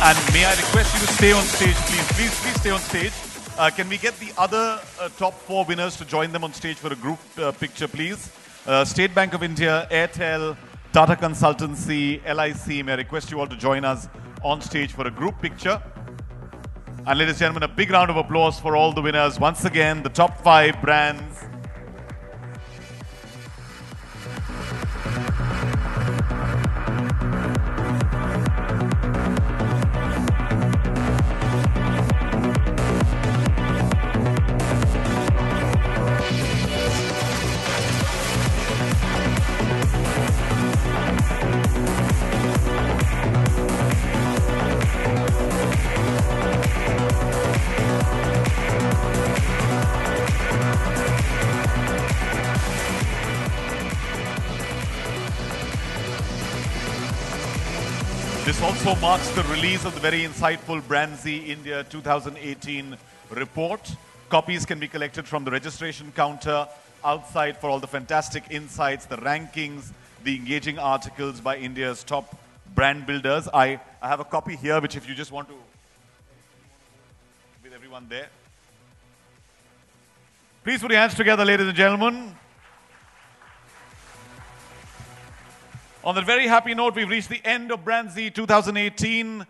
And may I request you to stay on stage, please. Please stay on stage. Can we get the other top 4 winners to join them on stage for a group picture, please? State Bank of India, Airtel, Tata Consultancy, LIC. May I request you all to join us on stage for a group picture? And ladies and gentlemen, a big round of applause for all the winners. Once again, the top 5 brands. This also marks the release of the very insightful BrandZIndia 2018 report. Copies can be collected from the registration counter outside for all the fantastic insights, the rankings, the engaging articles by India's top brand builders. I have a copy here, which if you just want to, with everyone there. Please put your hands together, ladies and gentlemen. On that very happy note, we've reached the end of BrandZ 2018.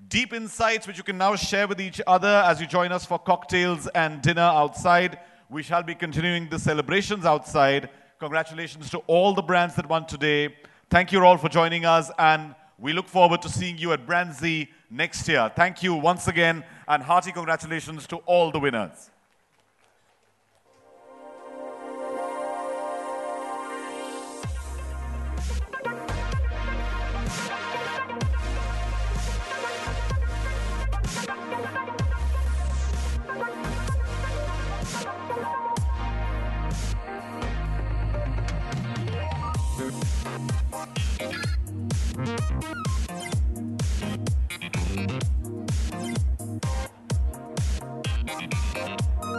Deep insights which you can now share with each other as you join us for cocktails and dinner outside. We shall be continuing the celebrations outside. Congratulations to all the brands that won today. Thank you all for joining us, and we look forward to seeing you at BrandZ next year. Thank you once again, and hearty congratulations to all the winners.